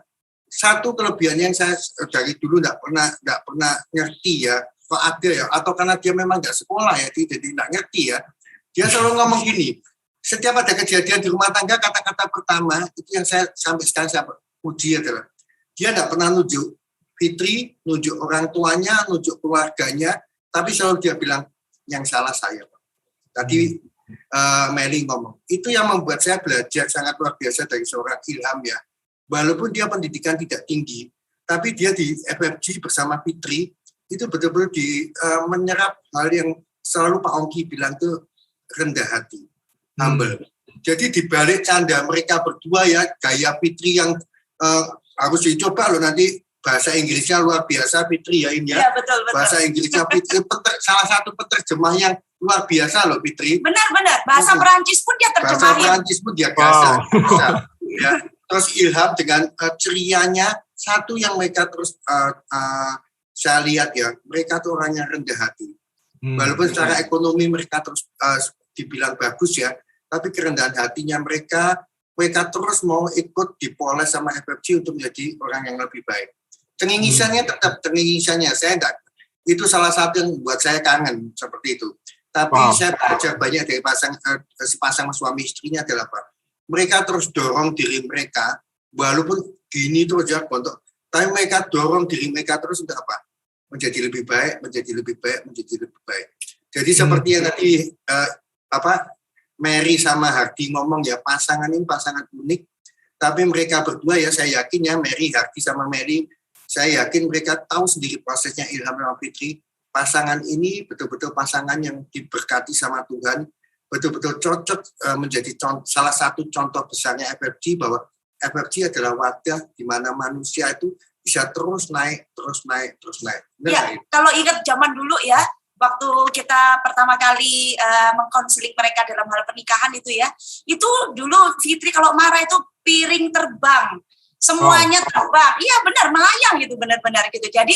satu kelebihan yang saya dari dulu nggak pernah ngerti ya, kok ada ya, atau karena dia memang nggak sekolah ya, jadi nggak ngerti ya. Dia selalu ngomong gini, setiap ada kejadian di rumah tangga, kata-kata pertama itu yang saya sampai sekarang saya puji adalah dia nggak pernah nunjuk Fitri, nunjuk orang tuanya, nunjuk keluarganya, tapi selalu dia bilang yang salah saya. Tadi Meli ngomong, itu yang membuat saya belajar sangat luar biasa dari seorang Ilham ya. Walaupun dia pendidikan tidak tinggi, tapi dia di FFG bersama Fitri itu betul-betul menyerap hal yang selalu Pak Ongki bilang tuh rendah hati, humble. Jadi di balik canda mereka berdua ya, gaya Fitri yang harus dicoba loh nanti, bahasa Inggrisnya luar biasa Fitri ya ini ya. Iya, betul. Bahasa Inggrisnya Fitri salah satu penerjemah yang luar biasa loh Fitri. Benar. Bahasa Perancis pun dia terjemahin. Bahasa Perancis pun dia gasah. Ya. Terus Ilham dengan cerianya, satu yang mereka terus saya lihat ya, mereka tuh orang yang rendah hati. Walaupun secara ekonomi mereka terus dibilang bagus ya, tapi kerendahan hatinya mereka terus mau ikut dipoles sama FFG untuk menjadi orang yang lebih baik. Cengingisannya tetap cengingisannya, saya enggak, itu salah satu yang buat saya kangen seperti itu. Tapi saya belajar banyak dari sepasang suami istrinya adalah apa? Mereka terus dorong diri mereka, walaupun gini terus ya, tapi mereka dorong diri mereka terus untuk apa? Menjadi lebih baik, menjadi lebih baik, menjadi lebih baik. Jadi seperti yang tadi Mary sama Hardy ngomong ya, pasangan ini pasangan unik, tapi mereka berdua ya saya yakin ya, Hardy sama Mary, saya yakin mereka tahu sendiri prosesnya Ilham dan Fitri. Pasangan ini betul-betul pasangan yang diberkati sama Tuhan, betul-betul cocok menjadi salah satu contoh besarnya FFG, bahwa FFG adalah wadah di mana manusia itu bisa terus naik. Ya, kalau ingat zaman dulu ya, waktu kita pertama kali mengkonseling mereka dalam hal pernikahan itu ya, itu dulu Fitri kalau marah itu piring terbang, semuanya terbang. Iya benar, melayang gitu, benar-benar gitu. Jadi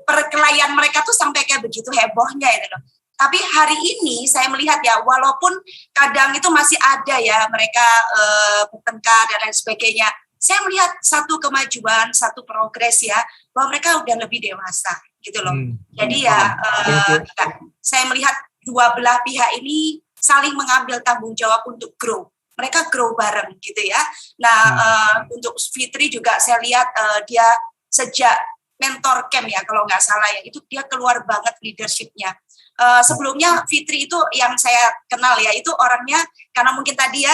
perkelahian mereka tuh sampai kayak begitu hebohnya itu loh. Tapi hari ini saya melihat ya, walaupun kadang itu masih ada ya mereka bertengkar dan lain sebagainya, saya melihat satu kemajuan, satu progres ya, bahwa mereka udah lebih dewasa gitu loh. Jadi ya saya melihat dua belah pihak ini saling mengambil tanggung jawab untuk grow. Mereka grow bareng gitu ya. Nah untuk Fitri juga saya lihat dia sejak mentor camp ya kalau nggak salah ya, itu dia keluar banget leadership-nya. Sebelumnya Fitri itu yang saya kenal ya, itu orangnya karena mungkin tadi ya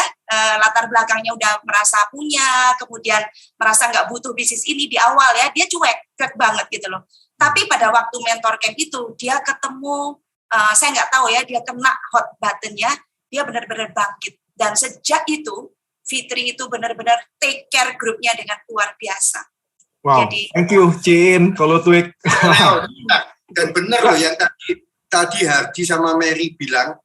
latar belakangnya udah merasa punya, kemudian merasa nggak butuh bisnis ini di awal ya, dia cuek banget gitu loh. Tapi pada waktu mentor camp itu dia ketemu, saya nggak tahu ya, dia kena hot button-nya, dia benar-benar bangkit. Dan sejak itu Fitri itu benar-benar take care grupnya dengan luar biasa. Wow, jadi, thank you Cin, kalau tweet. Dan benar loh yang tadi Hardy sama Mary bilang,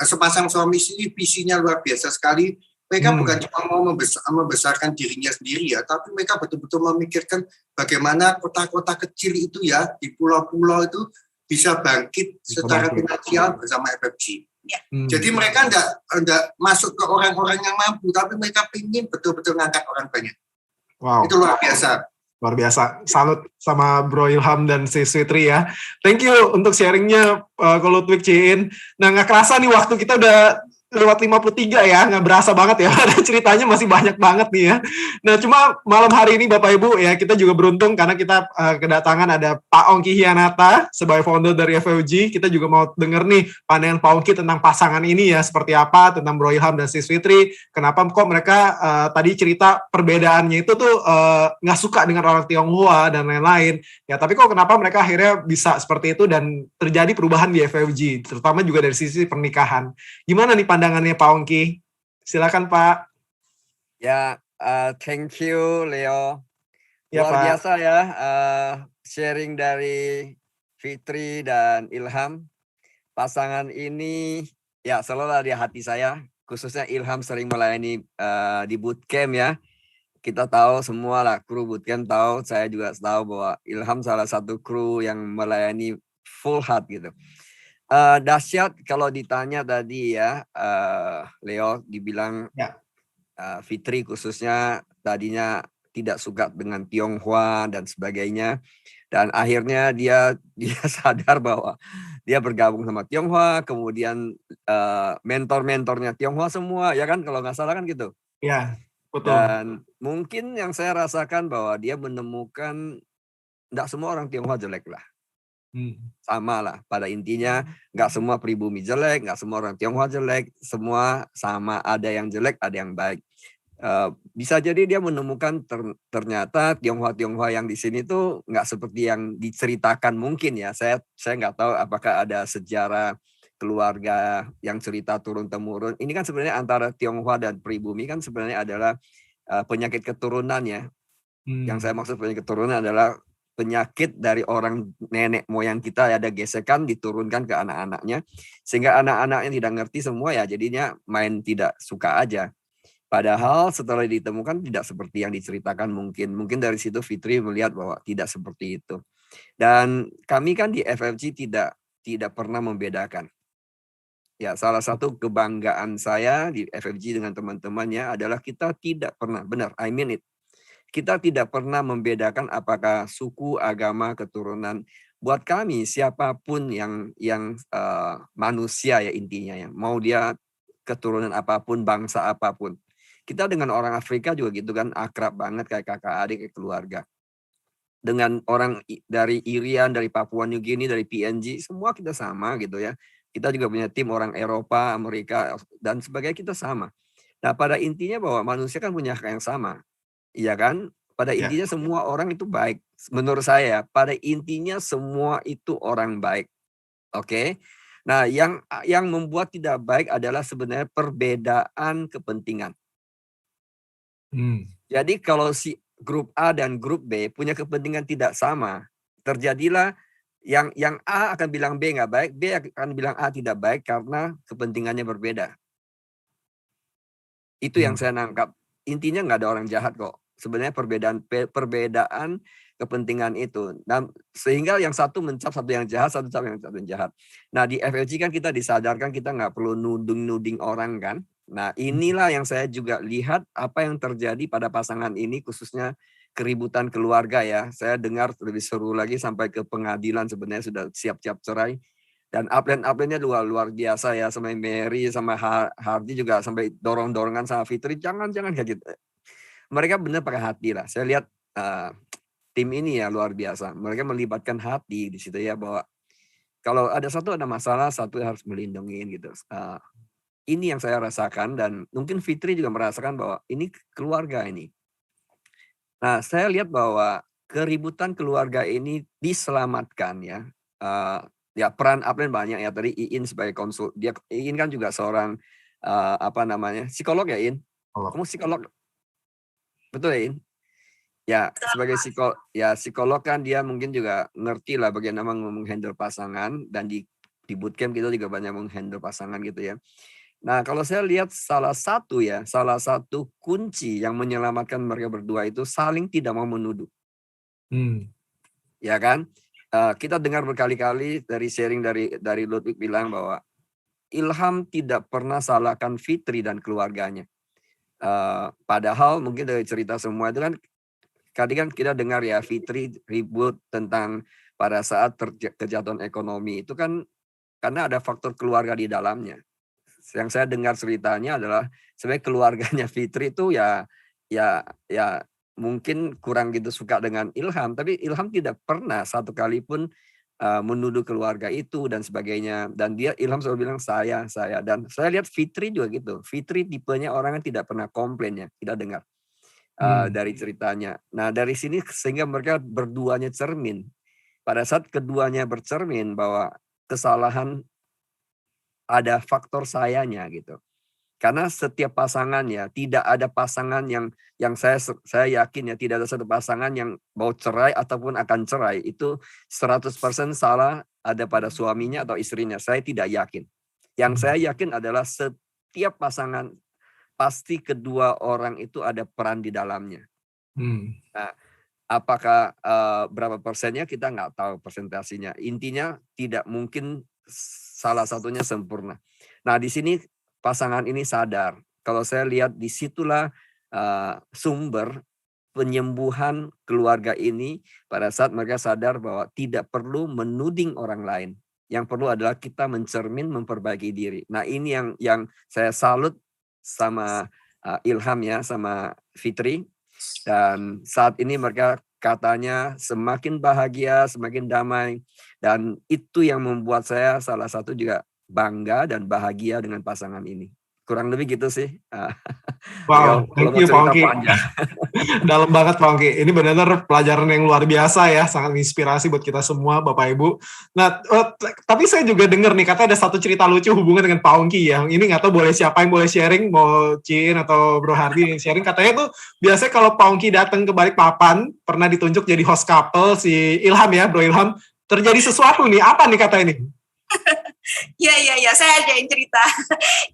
sepasang suami istri visinya luar biasa sekali. Mereka bukan cuma mau membesarkan dirinya sendiri ya, tapi mereka betul-betul memikirkan bagaimana kota-kota kecil itu ya, di pulau-pulau itu bisa bangkit secara finansial bersama FFG. Ya. Jadi mereka enggak masuk ke orang-orang yang mampu, tapi mereka ingin betul-betul ngangkat orang banyak. Wow. Itu luar biasa. Luar biasa, salut sama Bro Ilham dan si Fitri ya. Thank you untuk sharingnya kalau Twik Cin. Nah nggak kerasa nih waktu kita udah lewat 53 ya, nggak berasa banget ya. Ceritanya masih banyak banget nih ya. Nah cuma malam hari ini Bapak Ibu ya, kita juga beruntung karena kita kedatangan ada Pak Ongki Hianata sebagai founder dari FFG. Kita juga mau denger nih pandangan Pak Ongki tentang pasangan ini ya, seperti apa, tentang Bro Ilham dan Sis Fitri. Kenapa kok mereka tadi cerita perbedaannya itu tuh nggak suka dengan orang Tionghoa dan lain-lain. Ya tapi kok kenapa mereka akhirnya bisa seperti itu dan terjadi perubahan di FFG, terutama juga dari sisi pernikahan. Gimana nih pandangannya Pak Ongki? Silakan Pak. Ya, thank you Leo. Ya, Luar Pak. biasa ya sharing dari Fitri dan Ilham. Pasangan ini ya selalu ada di hati saya. Khususnya Ilham sering melayani di bootcamp ya. kita tahu semua lah, kru bootcamp tahu, saya juga tahu bahwa Ilham salah satu kru yang melayani full heart gitu. Dahsyat kalau ditanya tadi ya, Leo dibilang Fitri khususnya tadinya tidak suka dengan Tionghoa dan sebagainya, dan akhirnya dia sadar bahwa dia bergabung sama Tionghoa, kemudian mentor-mentornya Tionghoa semua, ya kan, kalau nggak salah kan gitu. Ya, betul. Dan mungkin yang saya rasakan bahwa dia menemukan nggak semua orang Tionghoa jelek lah. Sama lah, pada intinya nggak semua pribumi jelek, nggak semua orang Tionghoa jelek, semua sama, ada yang jelek, ada yang baik. Bisa jadi dia menemukan ternyata Tionghoa yang di sini tuh nggak seperti yang diceritakan mungkin ya. Saya nggak tahu apakah ada sejarah keluarga yang cerita turun temurun. Ini kan sebenarnya antara Tionghoa dan pribumi kan sebenarnya adalah penyakit keturunan ya. Yang saya maksud penyakit keturunan adalah penyakit dari orang nenek moyang kita, ada gesekan diturunkan ke anak-anaknya, sehingga anak-anaknya tidak ngerti semua ya, jadinya main tidak suka aja. Padahal setelah ditemukan tidak seperti yang diceritakan mungkin dari situ Fitri melihat bahwa tidak seperti itu. Dan kami kan di FFG tidak pernah membedakan. Ya, salah satu kebanggaan saya di FFG dengan teman-temannya adalah kita tidak pernah, benar, I mean it. Kita tidak pernah membedakan apakah suku, agama, keturunan. Buat kami siapapun yang manusia ya intinya ya, mau dia keturunan apapun, bangsa apapun. Kita dengan orang Afrika juga gitu kan, akrab banget kayak kakak adik, kayak keluarga. Dengan orang dari Irian, dari Papua New Guinea, dari PNG, semua kita sama gitu ya. Kita juga punya tim orang Eropa, Amerika dan sebagainya, kita sama. Nah, pada intinya bahwa manusia kan punya hak yang sama. Iya kan? Pada intinya semua orang itu baik. Menurut saya, pada intinya semua itu orang baik. Oke. Nah, yang membuat tidak baik adalah sebenarnya perbedaan kepentingan. Jadi kalau si grup A dan grup B punya kepentingan tidak sama, terjadilah yang A akan bilang B nggak baik, B akan bilang A tidak baik karena kepentingannya berbeda. Itu yang saya nangkap. Intinya nggak ada orang jahat kok. Sebenarnya perbedaan kepentingan itu. Dan sehingga yang satu mencap satu yang jahat, satu yang jahat. Nah, di FFG kan kita disadarkan kita nggak perlu nuding orang kan. Nah, inilah yang saya juga lihat apa yang terjadi pada pasangan ini, khususnya keributan keluarga ya. Saya dengar lebih seru lagi sampai ke pengadilan sebenarnya sudah siap-siap cerai. Dan upline-nya luar biasa ya, sama Mary sama Hardy juga sampai dorong-dorongan sama Fitri, jangan kayak gitu. Mereka benar pakai hati lah. Saya lihat tim ini ya luar biasa. Mereka melibatkan hati di situ ya, bahwa kalau ada masalah, satu harus melindungi gitu. Ini yang saya rasakan dan mungkin Fitri juga merasakan bahwa ini keluarga ini. Nah, saya lihat bahwa keributan keluarga ini diselamatkan ya. Ya peran upline banyak ya. Tadi Iin sebagai konsul, Iin kan juga seorang psikolog ya Iin. Kamu psikolog? Betul ya, In? Ya, sebagai psikolog kan dia mungkin juga ngerti lah bagaimana menghandle pasangan, dan di bootcamp kita juga banyak menghandle pasangan gitu ya. Nah, kalau saya lihat salah satu kunci yang menyelamatkan mereka berdua itu saling tidak mau menuduh. Ya kan? Kita dengar berkali-kali dari sharing dari Ludwig bilang bahwa Ilham tidak pernah salahkan Fitri dan keluarganya. Padahal mungkin dari cerita semua itu kan tadi kan kita dengar ya, Fitri ribut tentang pada saat kejatuhan ekonomi itu kan karena ada faktor keluarga di dalamnya. Yang saya dengar ceritanya adalah sebenarnya keluarganya Fitri itu ya mungkin kurang gitu suka dengan Ilham, tapi Ilham tidak pernah satu kali pun menuduh keluarga itu dan sebagainya, dan Ilham selalu bilang saya, dan saya lihat Fitri juga gitu. Fitri tipenya orang yang tidak pernah komplain ya, tidak dengar dari ceritanya. Nah, dari sini sehingga mereka berduanya cermin. Pada saat keduanya bercermin bahwa kesalahan ada faktor sayanya gitu. Karena setiap pasangan ya, tidak ada pasangan yang saya yakin ya, tidak ada satu pasangan yang mau cerai ataupun akan cerai itu 100% salah ada pada suaminya atau istrinya. Saya tidak yakin. Yang saya yakin adalah setiap pasangan pasti kedua orang itu ada peran di dalamnya. Nah, apakah berapa persennya kita nggak tahu persentasinya. Intinya tidak mungkin salah satunya sempurna. Nah, di sini pasangan ini sadar. Kalau saya lihat disitulah sumber penyembuhan keluarga ini pada saat mereka sadar bahwa tidak perlu menuding orang lain. Yang perlu adalah kita mencermin, memperbaiki diri. Nah, ini yang saya salut sama Ilham ya, sama Fitri. Dan saat ini mereka katanya semakin bahagia, semakin damai. Dan itu yang membuat saya salah satu juga bangga dan bahagia dengan pasangan ini. Kurang lebih gitu sih. Wow, thank you Pak Ongki. Dalam banget Pak Ongki. Ini benar-benar pelajaran yang luar biasa ya, sangat inspirasi buat kita semua Bapak Ibu. Nah, tapi saya juga dengar nih, katanya ada satu cerita lucu hubungan dengan Pak Ongki ya. Ini nggak tahu boleh siapa yang boleh sharing, mau Cin atau Bro Hardi yang sharing. Katanya tuh biasanya kalau Pak Ongki datang ke Balikpapan, pernah ditunjuk jadi host couple si Ilham ya, Bro Ilham. Terjadi sesuatu nih, apa nih kata ini? Ya, saya ada yang cerita.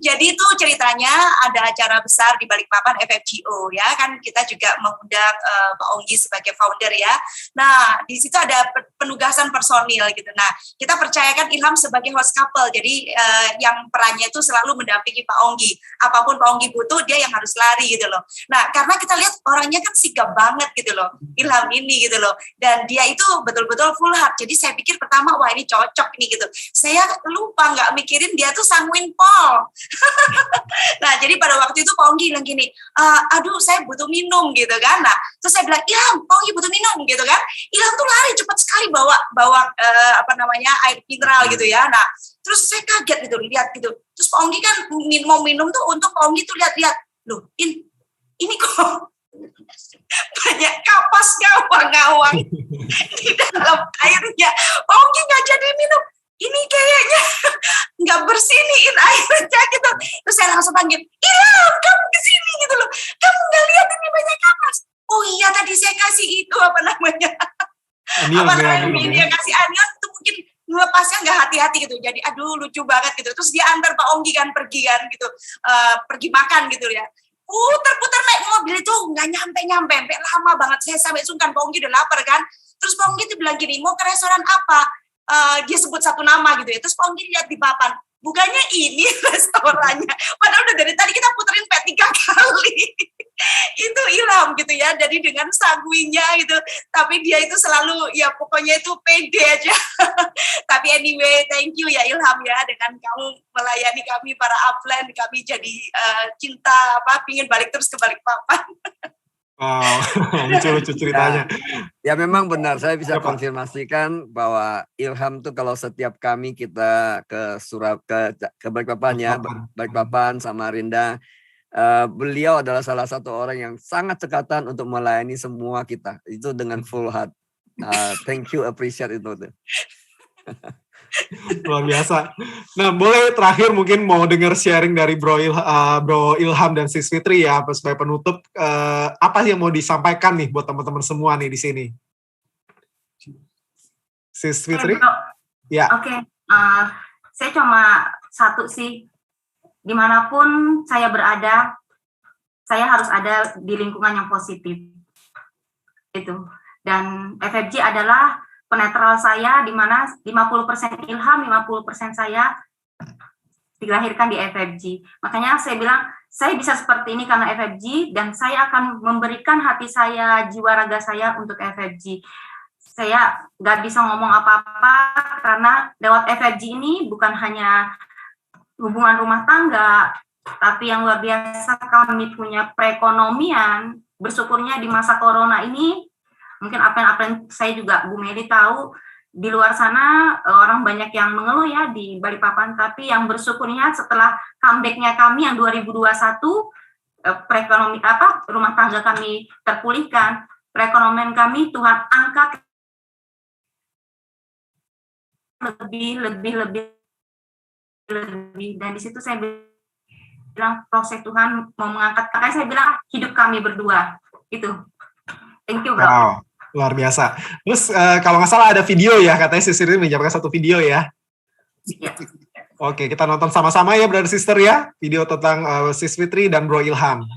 Jadi itu ceritanya ada acara besar di Balikpapan FFGO ya, kan kita juga mengundang Pak Ongki sebagai founder ya. Nah, di situ ada penugasan personil gitu. Nah, kita percayakan Ilham sebagai host couple. Jadi yang perannya itu selalu mendampingi Pak Ongki. Apapun Pak Ongki butuh, dia yang harus lari gitu loh. Nah, karena kita lihat orangnya kan sigap banget gitu loh, Ilham ini gitu loh. Dan dia itu betul-betul full heart. Jadi saya pikir pertama, wah ini cocok nih gitu. Saya lupa nggak mikirin dia tuh sanguin Paul. Nah, jadi pada waktu itu Pak Ongki bilang gini, aduh saya butuh minum gitu kan. Nah, terus saya bilang, Ilham, Pak Ongki butuh minum gitu kan. Ilham tuh lari cepat sekali bawa air mineral gitu ya. Nah, terus saya kaget gitu lihat gitu. Terus Pak Ongki kan mau minum tuh untuk Pak Ongki tuh lihat-lihat. Loh, ini kok banyak kapas ngawang-ngawang di dalam airnya. Pak Ongki nggak jadi minum. Ini kayaknya nggak bersiniin airnya gitu. Terus saya langsung panggil, Ilham, kamu kesini gitu loh. Kamu nggak lihat ini banyak kapas? Oh iya, tadi saya kasih itu dia kasih anion itu mungkin melepasnya nggak hati-hati gitu. Jadi aduh lucu banget gitu. Terus dia antar Pak Ongki kan pergi pergi makan gitu ya. Putar-putar naik mobil itu nggak nyampe lama banget. Saya sampai sungkan, Pak Ongki udah lapar kan. Terus Pak Ongki tuh bilang gini, mau ke restoran apa? Dia sebut satu nama gitu ya. Terus Pak Ongki lihat di papan, bukannya ini restorannya. Padahal udah dari tadi kita puterin 3 kali. Itu Ilham gitu ya. Jadi dengan sanguinya gitu. Tapi dia itu selalu ya pokoknya itu pede aja. Tapi anyway, thank you ya Ilham ya, dengan kamu melayani kami para upline. Kami jadi cinta pingin balik terus ke Balikpapan. Wow, lucu ceritanya. Ya memang benar, saya bisa konfirmasikan bahwa Ilham tuh kalau setiap kami kita ke Balikpapan ya, Balikpapan, Samarinda, beliau adalah salah satu orang yang sangat cekatan untuk melayani semua kita. Itu dengan full heart. Thank you, appreciate itu. Luar biasa. Nah, boleh terakhir mungkin mau dengar sharing dari Bro Ilham dan Sis Fitri ya, sebagai penutup, apa yang mau disampaikan nih buat teman-teman semua nih di sini? Sis Fitri? Ya. Oke. Saya cuma satu sih, dimanapun saya berada, saya harus ada di lingkungan yang positif. Itu. Dan FFG adalah penetral saya, di mana 50% Ilham, 50% saya dilahirkan di FFG. Makanya saya bilang, saya bisa seperti ini karena FFG, dan saya akan memberikan hati saya, jiwa raga saya untuk FFG. Saya nggak bisa ngomong apa-apa, karena lewat FFG ini bukan hanya hubungan rumah tangga, tapi yang luar biasa kami punya perekonomian. Bersyukurnya di masa corona ini, mungkin apa yang saya juga Bu Meli tahu, di luar sana orang banyak yang mengeluh ya di Balikpapan, tapi yang bersyukurnya setelah comeback-nya kami yang 2021, rumah tangga kami terpulihkan, perekonomian kami Tuhan angkat lebih, dan di situ saya bilang proses Tuhan mau mengangkat, makanya saya bilang hidup kami berdua itu. Thank you, bro. Wow. Luar biasa. Terus kalau nggak salah ada video ya, katanya Sis Fitri menyiapkan satu video ya. Ya. Oke, kita nonton sama-sama ya, brother sister ya, video tentang Sis Fitri dan Bro Ilham.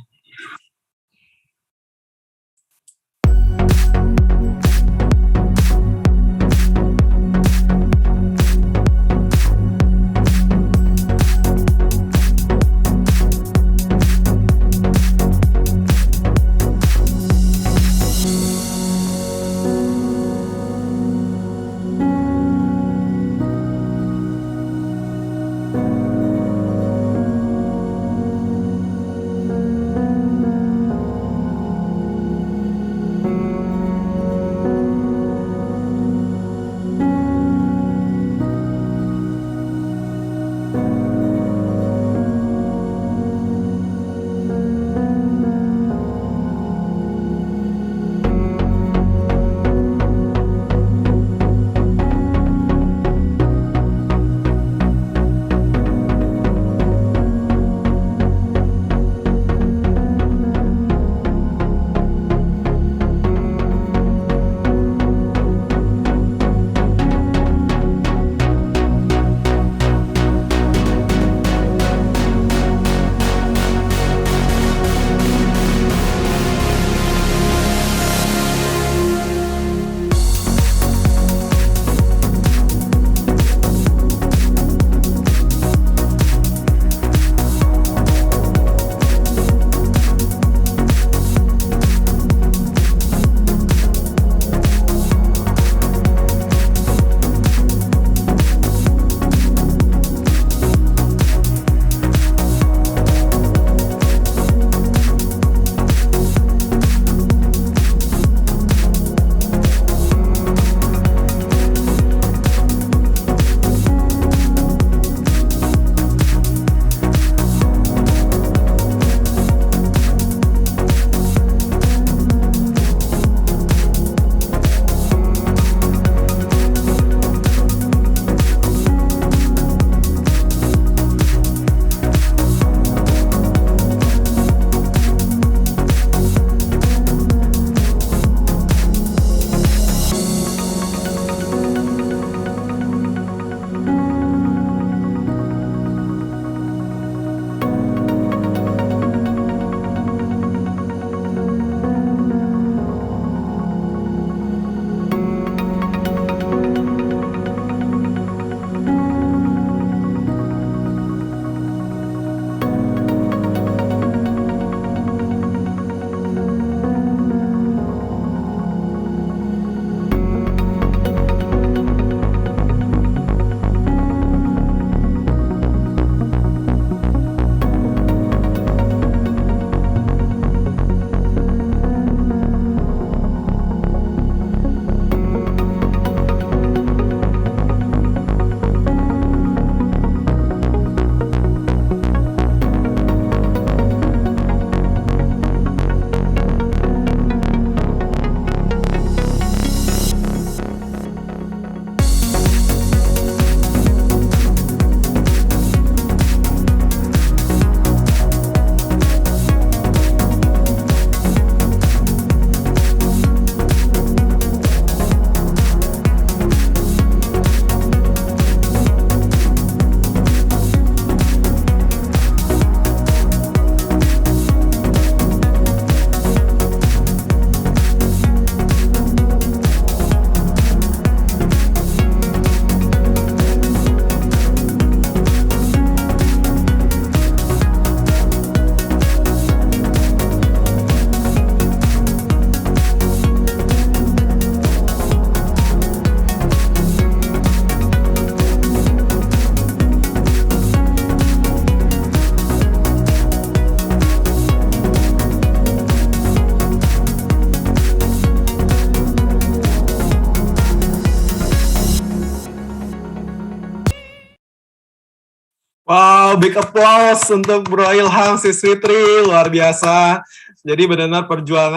Wow, big applause untuk Bro Ilham, Sis Fitri, luar biasa. Jadi benar-benar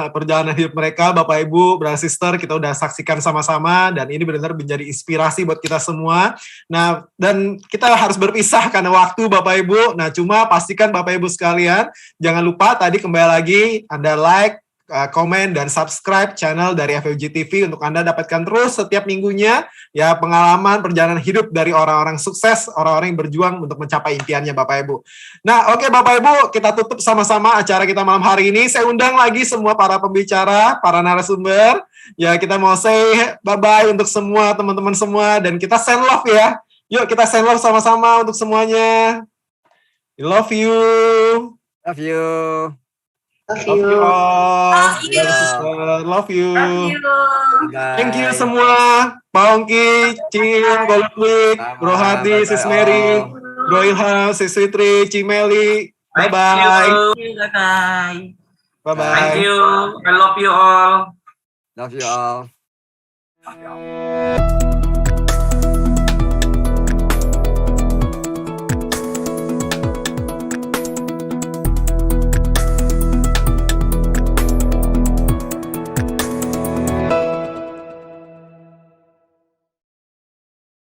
perjalanan hidup mereka, Bapak Ibu, brother sister, kita udah saksikan sama-sama dan ini benar-benar menjadi inspirasi buat kita semua. Nah, dan kita harus berpisah karena waktu, Bapak Ibu. Nah, cuma pastikan Bapak Ibu sekalian, jangan lupa tadi kembali lagi Anda like, komen dan subscribe channel dari FEUJ TV untuk Anda dapatkan terus setiap minggunya ya pengalaman perjalanan hidup dari orang-orang sukses, orang-orang yang berjuang untuk mencapai impiannya Bapak Ibu. Nah, oke Bapak Ibu, kita tutup sama-sama acara kita malam hari ini. Saya undang lagi semua para pembicara, para narasumber. Ya, kita mau say bye-bye untuk semua teman-teman semua dan kita send love ya. Yuk kita send love sama-sama untuk semuanya. We love you. Love you. Love Love you. you all. Love you. Love you. Love you. Thank you semua. Pak Ongki, Cin, Golokwi, Bro Hardi, Sis Mary, Bro Ilham, Sis Fitri, Cimeli. Bye-bye. Bye-bye. Bye-bye. Thank you. I love you all. Love you all.